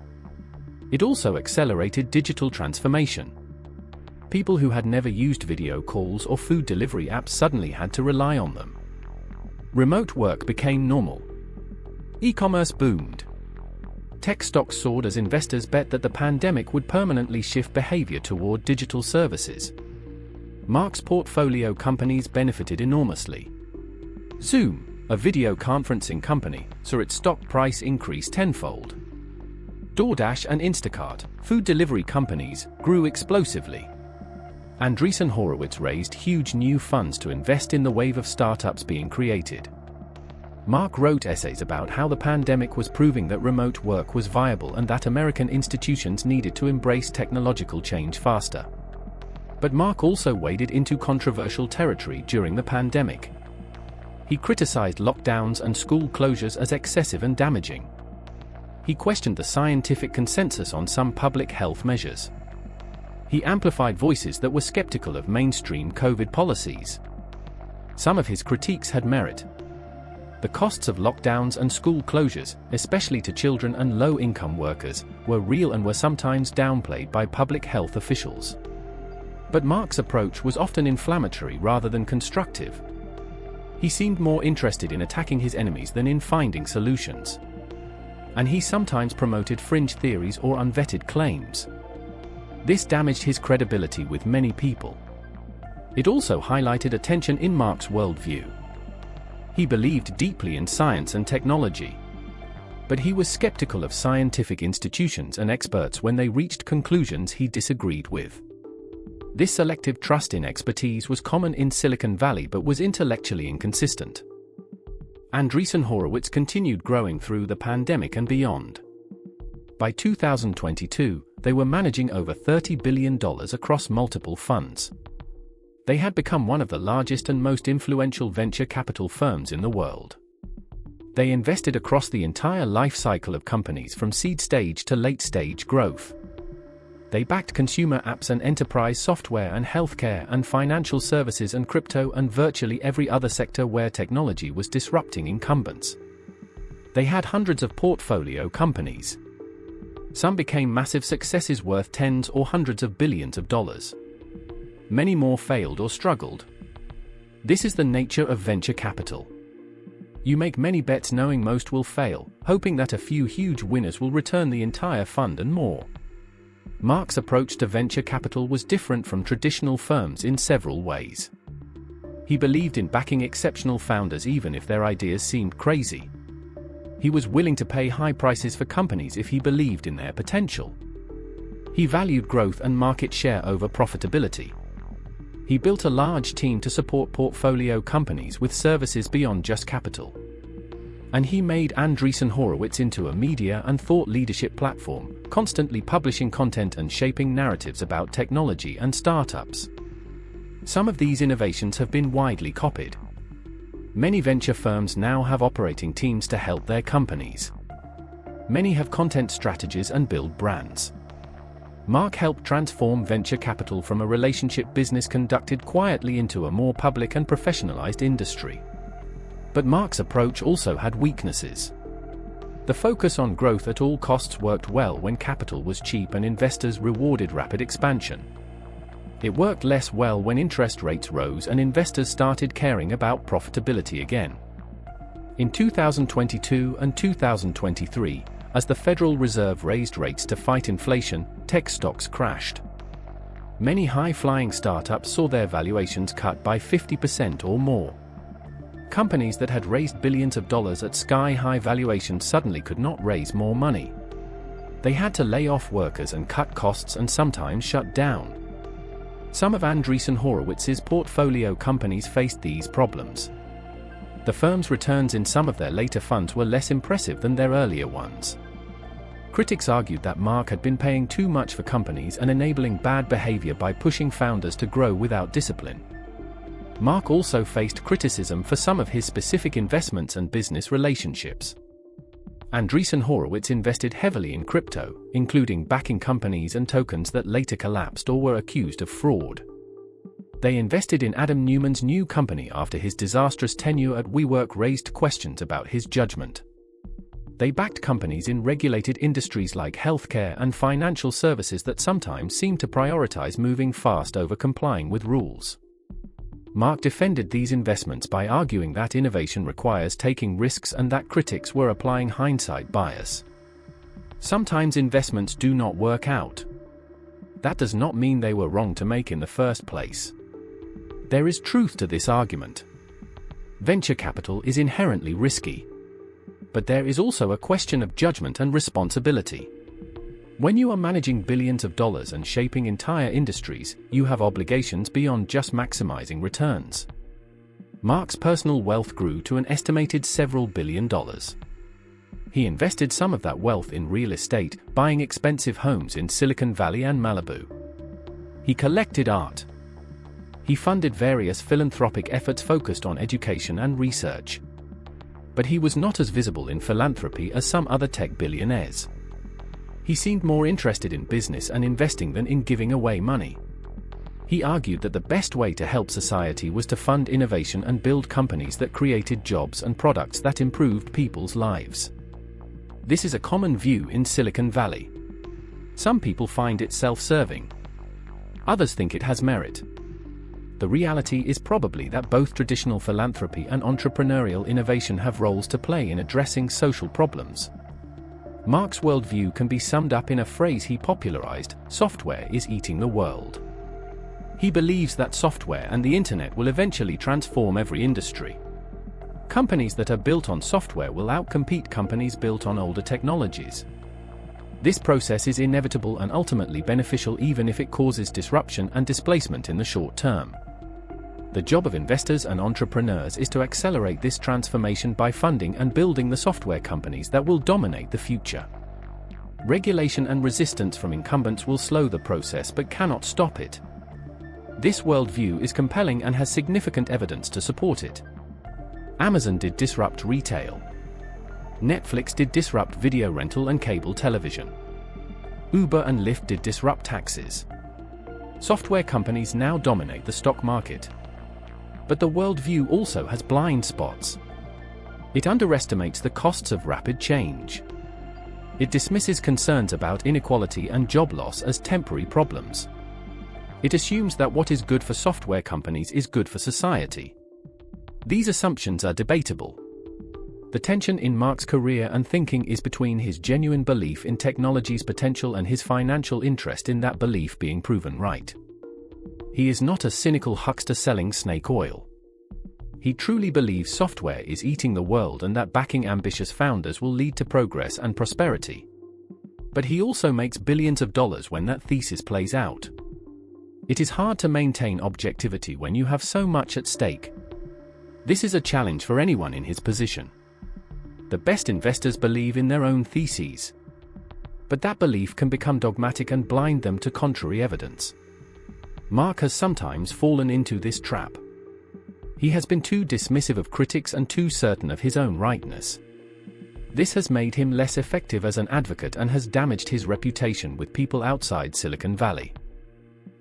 It also accelerated digital transformation. People who had never used video calls or food delivery apps suddenly had to rely on them. Remote work became normal. E-commerce boomed. Tech stocks soared as investors bet that the pandemic would permanently shift behavior toward digital services. Marc's portfolio companies benefited enormously. Zoom, a video conferencing company, saw its stock price increase tenfold. DoorDash and Instacart, food delivery companies, grew explosively. Andreessen Horowitz raised huge new funds to invest in the wave of startups being created. Marc wrote essays about how the pandemic was proving that remote work was viable and that American institutions needed to embrace technological change faster. But Marc also waded into controversial territory during the pandemic. He criticized lockdowns and school closures as excessive and damaging. He questioned the scientific consensus on some public health measures. He amplified voices that were skeptical of mainstream COVID policies. Some of his critiques had merit. The costs of lockdowns and school closures, especially to children and low-income workers, were real and were sometimes downplayed by public health officials. But Marc's approach was often inflammatory rather than constructive. He seemed more interested in attacking his enemies than in finding solutions. And he sometimes promoted fringe theories or unvetted claims. This damaged his credibility with many people. It also highlighted a tension in Marc's worldview. He believed deeply in science and technology. But he was skeptical of scientific institutions and experts when they reached conclusions he disagreed with. This selective trust in expertise was common in Silicon Valley but was intellectually inconsistent. Andreessen Horowitz continued growing through the pandemic and beyond. By 2022, they were managing over $30 billion across multiple funds. They had become one of the largest and most influential venture capital firms in the world. They invested across the entire life cycle of companies from seed stage to late stage growth. They backed consumer apps and enterprise software and healthcare and financial services and crypto and virtually every other sector where technology was disrupting incumbents. They had hundreds of portfolio companies. Some became massive successes worth tens or hundreds of billions of dollars. many more failed or struggled. This is the nature of venture capital. You make many bets knowing most will fail, hoping that a few huge winners will return the entire fund and more. Marc's approach to venture capital was different from traditional firms in several ways. He believed in backing exceptional founders even if their ideas seemed crazy. He was willing to pay high prices for companies if he believed in their potential. He valued growth and market share over profitability. He built a large team to support portfolio companies with services beyond just capital. And he made Andreessen Horowitz into a media and thought leadership platform, constantly publishing content and shaping narratives about technology and startups. Some of these innovations have been widely copied. Many venture firms now have operating teams to help their companies. Many have content strategies and build brands. Marc helped transform venture capital from a relationship business conducted quietly into a more public and professionalized industry. But Marc's approach also had weaknesses. The focus on growth at all costs worked well when capital was cheap and investors rewarded rapid expansion. It worked less well when interest rates rose and investors started caring about profitability again. In 2022 and 2023, as the Federal Reserve raised rates to fight inflation, tech stocks crashed. Many high-flying startups saw their valuations cut by 50% or more. Companies that had raised billions of dollars at sky-high valuations suddenly could not raise more money. They had to lay off workers and cut costs and sometimes shut down. Some of Andreessen Horowitz's portfolio companies faced these problems. The firm's returns in some of their later funds were less impressive than their earlier ones. Critics argued that Marc had been paying too much for companies and enabling bad behavior by pushing founders to grow without discipline. Marc also faced criticism for some of his specific investments and business relationships. Andreessen Horowitz invested heavily in crypto, including backing companies and tokens that later collapsed or were accused of fraud. They invested in Adam Neumann's new company after his disastrous tenure at WeWork raised questions about his judgment. They backed companies in regulated industries like healthcare and financial services that sometimes seemed to prioritize moving fast over complying with rules. Marc defended these investments by arguing that innovation requires taking risks and that critics were applying hindsight bias. Sometimes investments do not work out. That does not mean they were wrong to make in the first place. There is truth to this argument. Venture capital is inherently risky. But there is also a question of judgment and responsibility. When you are managing billions of dollars and shaping entire industries, you have obligations beyond just maximizing returns. Marc's personal wealth grew to an estimated several $billion. He invested some of that wealth in real estate, buying expensive homes in Silicon Valley and Malibu. He collected art. He funded various philanthropic efforts focused on education and research. But he was not as visible in philanthropy as some other tech billionaires. He seemed more interested in business and investing than in giving away money. He argued that the best way to help society was to fund innovation and build companies that created jobs and products that improved people's lives. This is a common view in Silicon Valley. Some people find it self-serving. Others think it has merit. The reality is probably that both traditional philanthropy and entrepreneurial innovation have roles to play in addressing social problems. Marc's worldview can be summed up in a phrase he popularized: software is eating the world. He believes that software and the internet will eventually transform every industry. Companies that are built on software will outcompete companies built on older technologies. This process is inevitable and ultimately beneficial even if it causes disruption and displacement in the short term. The job of investors and entrepreneurs is to accelerate this transformation by funding and building the software companies that will dominate the future. Regulation and resistance from incumbents will slow the process but cannot stop it. This worldview is compelling and has significant evidence to support it. Amazon did disrupt retail. Netflix did disrupt video rental and cable television. Uber and Lyft did disrupt taxis. Software companies now dominate the stock market. But the worldview also has blind spots. It underestimates the costs of rapid change. It dismisses concerns about inequality and job loss as temporary problems. It assumes that what is good for software companies is good for society. These assumptions are debatable. The tension in Marc's career and thinking is between his genuine belief in technology's potential and his financial interest in that belief being proven right. He is not a cynical huckster selling snake oil. He truly believes software is eating the world and that backing ambitious founders will lead to progress and prosperity. But he also makes billions of dollars when that thesis plays out. It is hard to maintain objectivity when you have so much at stake. This is a challenge for anyone in his position. The best investors believe in their own theses. But that belief can become dogmatic and blind them to contrary evidence. Marc has sometimes fallen into this trap. He has been too dismissive of critics and too certain of his own rightness. This has made him less effective as an advocate and has damaged his reputation with people outside Silicon Valley.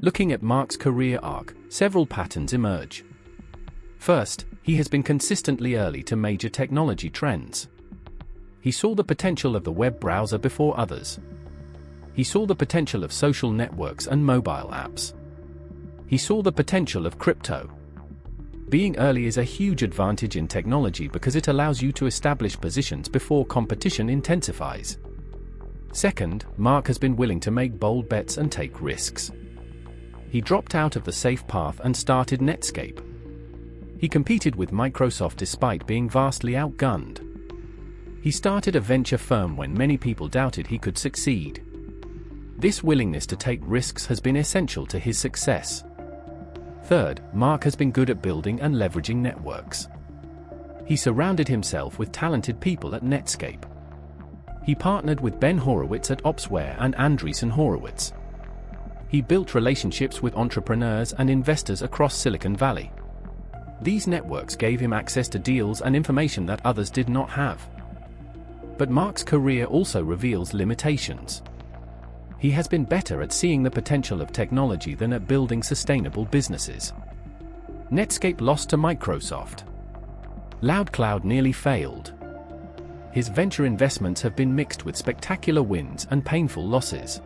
Looking at Marc's career arc, several patterns emerge. First, he has been consistently early to major technology trends. He saw the potential of the web browser before others. He saw the potential of social networks and mobile apps. He saw the potential of crypto. Being early is a huge advantage in technology because it allows you to establish positions before competition intensifies. Second, Marc has been willing to make bold bets and take risks. He dropped out of the safe path and started Netscape. He competed with Microsoft despite being vastly outgunned. He started a venture firm when many people doubted he could succeed. This willingness to take risks has been essential to his success. Third, Marc has been good at building and leveraging networks. He surrounded himself with talented people at Netscape. He partnered with Ben Horowitz at Opsware and Andreessen Horowitz. He built relationships with entrepreneurs and investors across Silicon Valley. These networks gave him access to deals and information that others did not have. But Marc's career also reveals limitations. He has been better at seeing the potential of technology than at building sustainable businesses. Netscape lost to Microsoft. Loudcloud nearly failed. His venture investments have been mixed with spectacular wins and painful losses.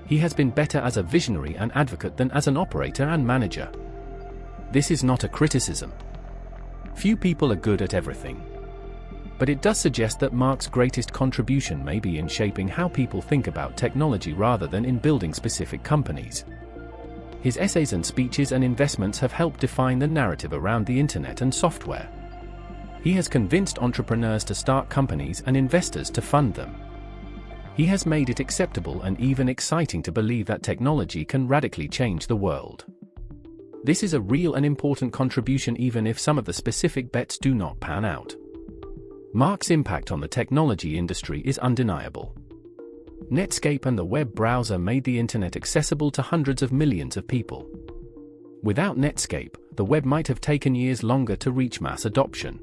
He has been better as a visionary and advocate than as an operator and manager. This is not a criticism. Few people are good at everything. But it does suggest that Marc's greatest contribution may be in shaping how people think about technology rather than in building specific companies. His essays and speeches and investments have helped define the narrative around the internet and software. He has convinced entrepreneurs to start companies and investors to fund them. He has made it acceptable and even exciting to believe that technology can radically change the world. This is a real and important contribution even if some of the specific bets do not pan out. Marc's impact on the technology industry is undeniable. Netscape and the web browser made the internet accessible to hundreds of millions of people. Without Netscape, the web might have taken years longer to reach mass adoption.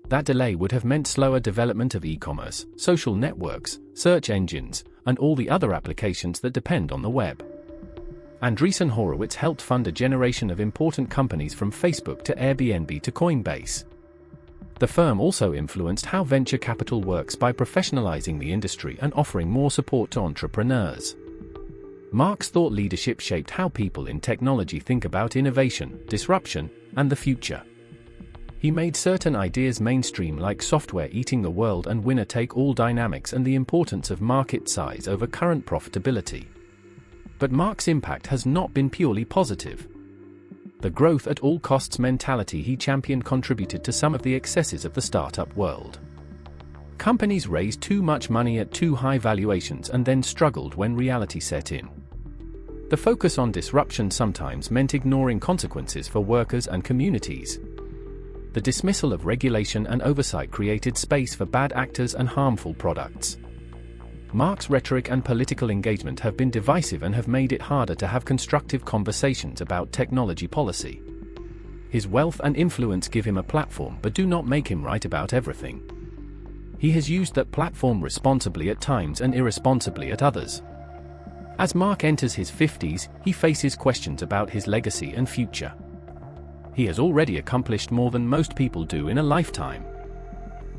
That delay would have meant slower development of e-commerce, social networks, search engines, and all the other applications that depend on the web. Andreessen Horowitz helped fund a generation of important companies from Facebook to Airbnb to Coinbase. The firm also influenced how venture capital works by professionalizing the industry and offering more support to entrepreneurs. Marc's thought leadership shaped how people in technology think about innovation, disruption, and the future. He made certain ideas mainstream like software eating the world and winner-take-all dynamics and the importance of market size over current profitability. But Marc's impact has not been purely positive. The growth at all costs mentality he championed contributed to some of the excesses of the startup world. Companies raised too much money at too high valuations and then struggled when reality set in. The focus on disruption sometimes meant ignoring consequences for workers and communities. The dismissal of regulation and oversight created space for bad actors and harmful products. Marc's rhetoric and political engagement have been divisive and have made it harder to have constructive conversations about technology policy. His wealth and influence give him a platform but do not make him right about everything. He has used that platform responsibly at times and irresponsibly at others. As Marc enters his 50s, he faces questions about his legacy and future. He has already accomplished more than most people do in a lifetime.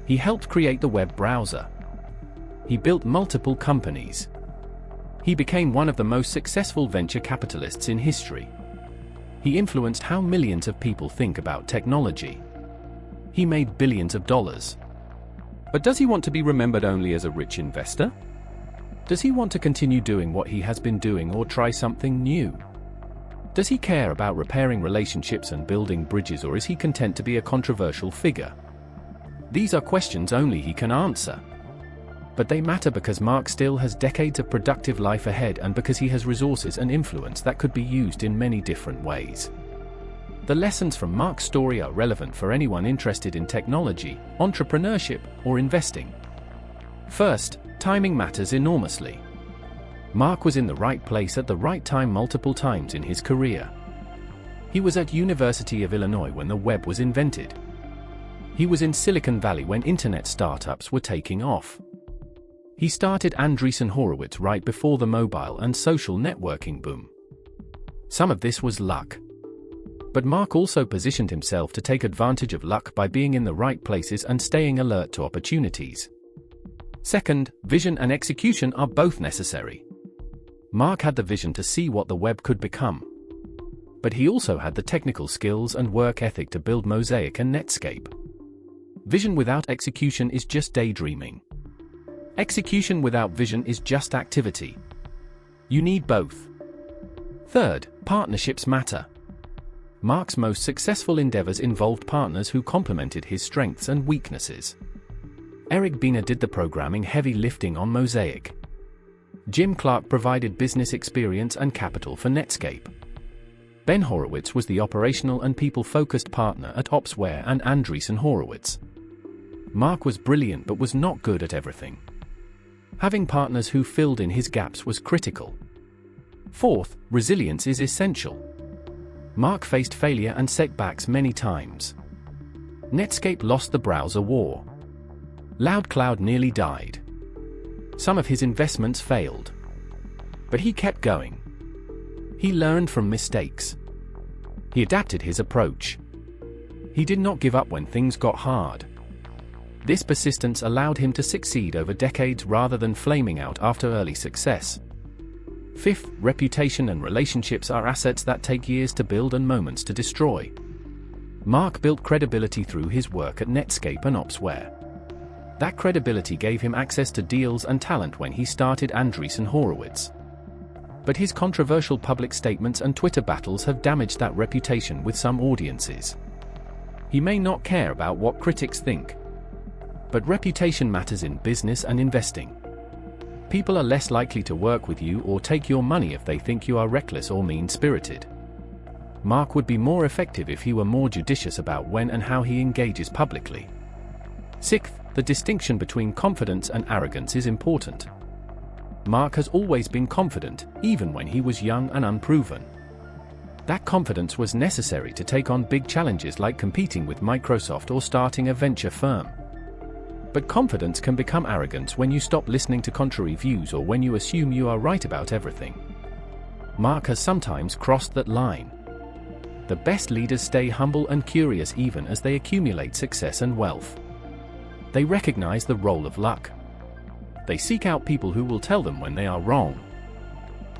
He helped create the web browser. He built multiple companies. He became one of the most successful venture capitalists in history. He influenced how millions of people think about technology. He made billions of dollars. But does he want to be remembered only as a rich investor? Does he want to continue doing what he has been doing or try something new? Does he care about repairing relationships and building bridges, or is he content to be a controversial figure? These are questions only he can answer. But they matter because Marc still has decades of productive life ahead, and because he has resources and influence that could be used in many different ways. The lessons from Marc's story are relevant for anyone interested in technology, entrepreneurship, or investing. First, timing matters enormously. Marc was in the right place at the right time multiple times in his career. He was at University of Illinois when the web was invented. He was in Silicon Valley when internet startups were taking off. He started Andreessen Horowitz right before the mobile and social networking boom. Some of this was luck. But Marc also positioned himself to take advantage of luck by being in the right places and staying alert to opportunities. Second, vision and execution are both necessary. Marc had the vision to see what the web could become. But he also had the technical skills and work ethic to build Mosaic and Netscape. Vision without execution is just daydreaming. Execution without vision is just activity. You need both. Third, partnerships matter. Marc's most successful endeavors involved partners who complemented his strengths and weaknesses. Eric Bina did the programming heavy lifting on Mosaic. Jim Clark provided business experience and capital for Netscape. Ben Horowitz was the operational and people-focused partner at Opsware and Andreessen Horowitz. Marc was brilliant but was not good at everything. Having partners who filled in his gaps was critical. Fourth, resilience is essential. Marc faced failure and setbacks many times. Netscape lost the browser war. Loudcloud nearly died. Some of his investments failed. But he kept going. He learned from mistakes. He adapted his approach. He did not give up when things got hard. This persistence allowed him to succeed over decades rather than flaming out after early success. Fifth, reputation and relationships are assets that take years to build and moments to destroy. Marc built credibility through his work at Netscape and Opsware. That credibility gave him access to deals and talent when he started Andreessen Horowitz. But his controversial public statements and Twitter battles have damaged that reputation with some audiences. He may not care about what critics think. But reputation matters in business and investing. People are less likely to work with you or take your money if they think you are reckless or mean-spirited. Marc would be more effective if he were more judicious about when and how he engages publicly. Sixth, the distinction between confidence and arrogance is important. Marc has always been confident, even when he was young and unproven. That confidence was necessary to take on big challenges like competing with Microsoft or starting a venture firm. But confidence can become arrogance when you stop listening to contrary views or when you assume you are right about everything. Marc has sometimes crossed that line. The best leaders stay humble and curious even as they accumulate success and wealth. They recognize the role of luck. They seek out people who will tell them when they are wrong.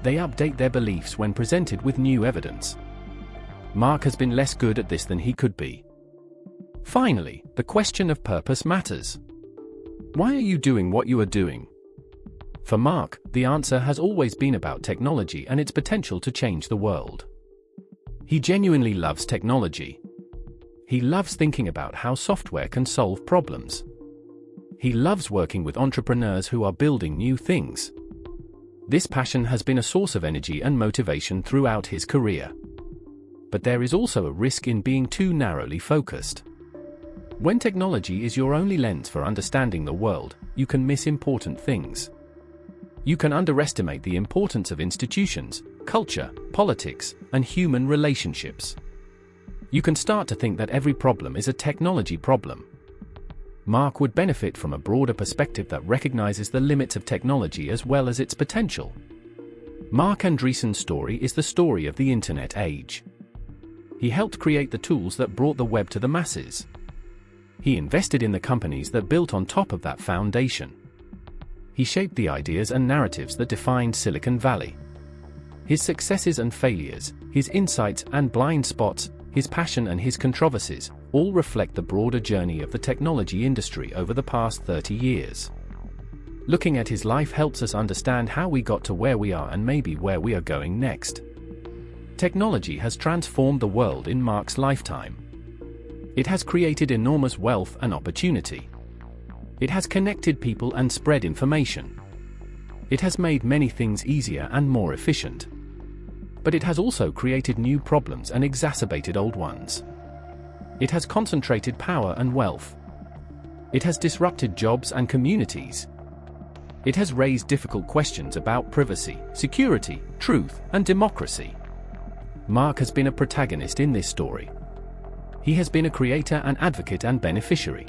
They update their beliefs when presented with new evidence. Marc has been less good at this than he could be. Finally, the question of purpose matters. Why are you doing what you are doing? For Marc, the answer has always been about technology and its potential to change the world. He genuinely loves technology. He loves thinking about how software can solve problems. He loves working with entrepreneurs who are building new things. This passion has been a source of energy and motivation throughout his career. But there is also a risk in being too narrowly focused. When technology is your only lens for understanding the world, you can miss important things. You can underestimate the importance of institutions, culture, politics, and human relationships. You can start to think that every problem is a technology problem. Marc would benefit from a broader perspective that recognizes the limits of technology as well as its potential. Marc Andreessen's story is the story of the internet age. He helped create the tools that brought the web to the masses. He invested in the companies that built on top of that foundation. He shaped the ideas and narratives that defined Silicon Valley. His successes and failures, his insights and blind spots, his passion and his controversies, all reflect the broader journey of the technology industry over the past 30 years. Looking at his life helps us understand how we got to where we are and maybe where we are going next. Technology has transformed the world in Marc's lifetime. It has created enormous wealth and opportunity. It has connected people and spread information. It has made many things easier and more efficient. But it has also created new problems and exacerbated old ones. It has concentrated power and wealth. It has disrupted jobs and communities. It has raised difficult questions about privacy, security, truth, and democracy. Marc has been a protagonist in this story. He has been a creator, an advocate, and beneficiary.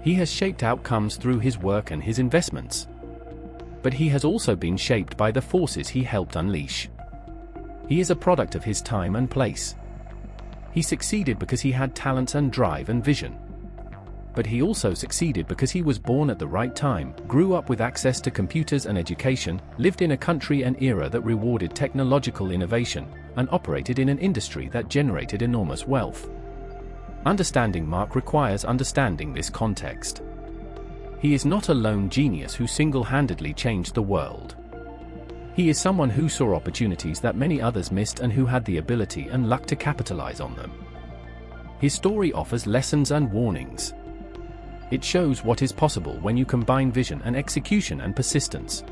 He has shaped outcomes through his work and his investments. But he has also been shaped by the forces he helped unleash. He is a product of his time and place. He succeeded because he had talent and drive and vision. But he also succeeded because he was born at the right time, grew up with access to computers and education, lived in a country and era that rewarded technological innovation, and operated in an industry that generated enormous wealth. Understanding Marc requires understanding this context. He is not a lone genius who single-handedly changed the world. He is someone who saw opportunities that many others missed and who had the ability and luck to capitalize on them. His story offers lessons and warnings. It shows what is possible when you combine vision and execution and persistence.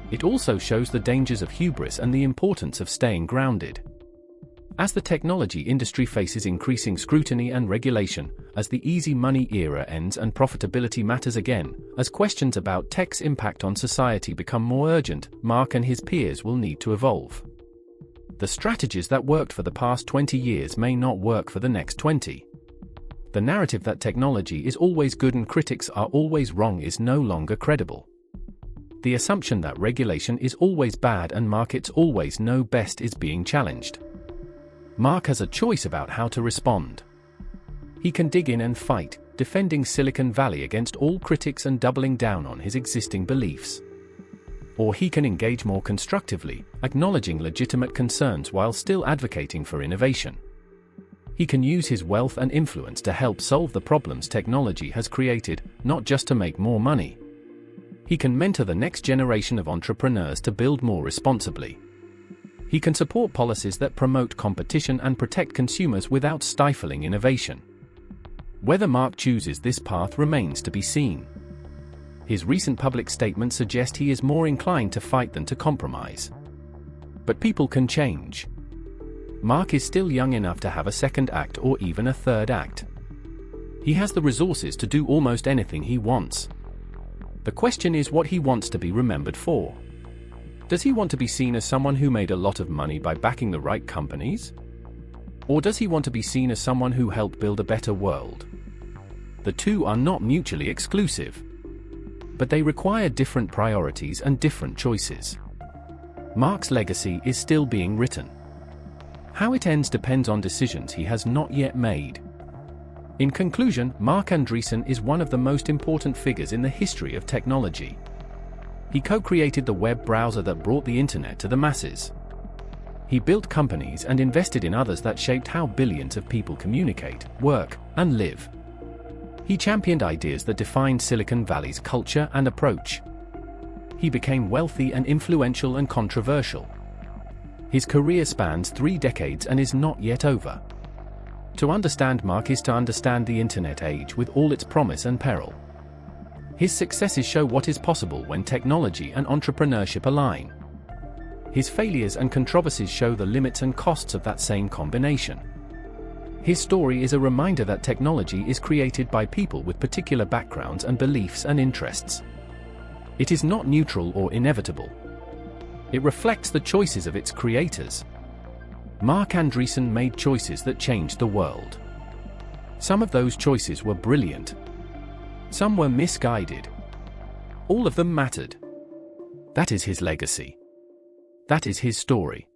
It also shows the dangers of hubris and the importance of staying grounded. As the technology industry faces increasing scrutiny and regulation, as the easy money era ends and profitability matters again, as questions about tech's impact on society become more urgent, Marc and his peers will need to evolve. The strategies that worked for the past 20 years may not work for the next 20. The narrative that technology is always good and critics are always wrong is no longer credible. The assumption that regulation is always bad and markets always know best is being challenged. Marc has a choice about how to respond. He can dig in and fight, defending Silicon Valley against all critics and doubling down on his existing beliefs. Or he can engage more constructively, acknowledging legitimate concerns while still advocating for innovation. He can use his wealth and influence to help solve the problems technology has created, not just to make more money. He can mentor the next generation of entrepreneurs to build more responsibly. He can support policies that promote competition and protect consumers without stifling innovation. Whether Marc chooses this path remains to be seen. His recent public statements suggest he is more inclined to fight than to compromise. But people can change. Marc is still young enough to have a second act or even a third act. He has the resources to do almost anything he wants. The question is what he wants to be remembered for. Does he want to be seen as someone who made a lot of money by backing the right companies? Or does he want to be seen as someone who helped build a better world? The two are not mutually exclusive. But they require different priorities and different choices. Marc's legacy is still being written. How it ends depends on decisions he has not yet made. In conclusion, Marc Andreessen is one of the most important figures in the history of technology. He co-created the web browser that brought the internet to the masses. He built companies and invested in others that shaped how billions of people communicate, work, and live. He championed ideas that defined Silicon Valley's culture and approach. He became wealthy and influential and controversial. His career spans 3 decades and is not yet over. To understand Marc is to understand the internet age with all its promise and peril. His successes show what is possible when technology and entrepreneurship align. His failures and controversies show the limits and costs of that same combination. His story is a reminder that technology is created by people with particular backgrounds and beliefs and interests. It is not neutral or inevitable. It reflects the choices of its creators. Marc Andreessen made choices that changed the world. Some of those choices were brilliant. Some were misguided. All of them mattered. That is his legacy. That is his story.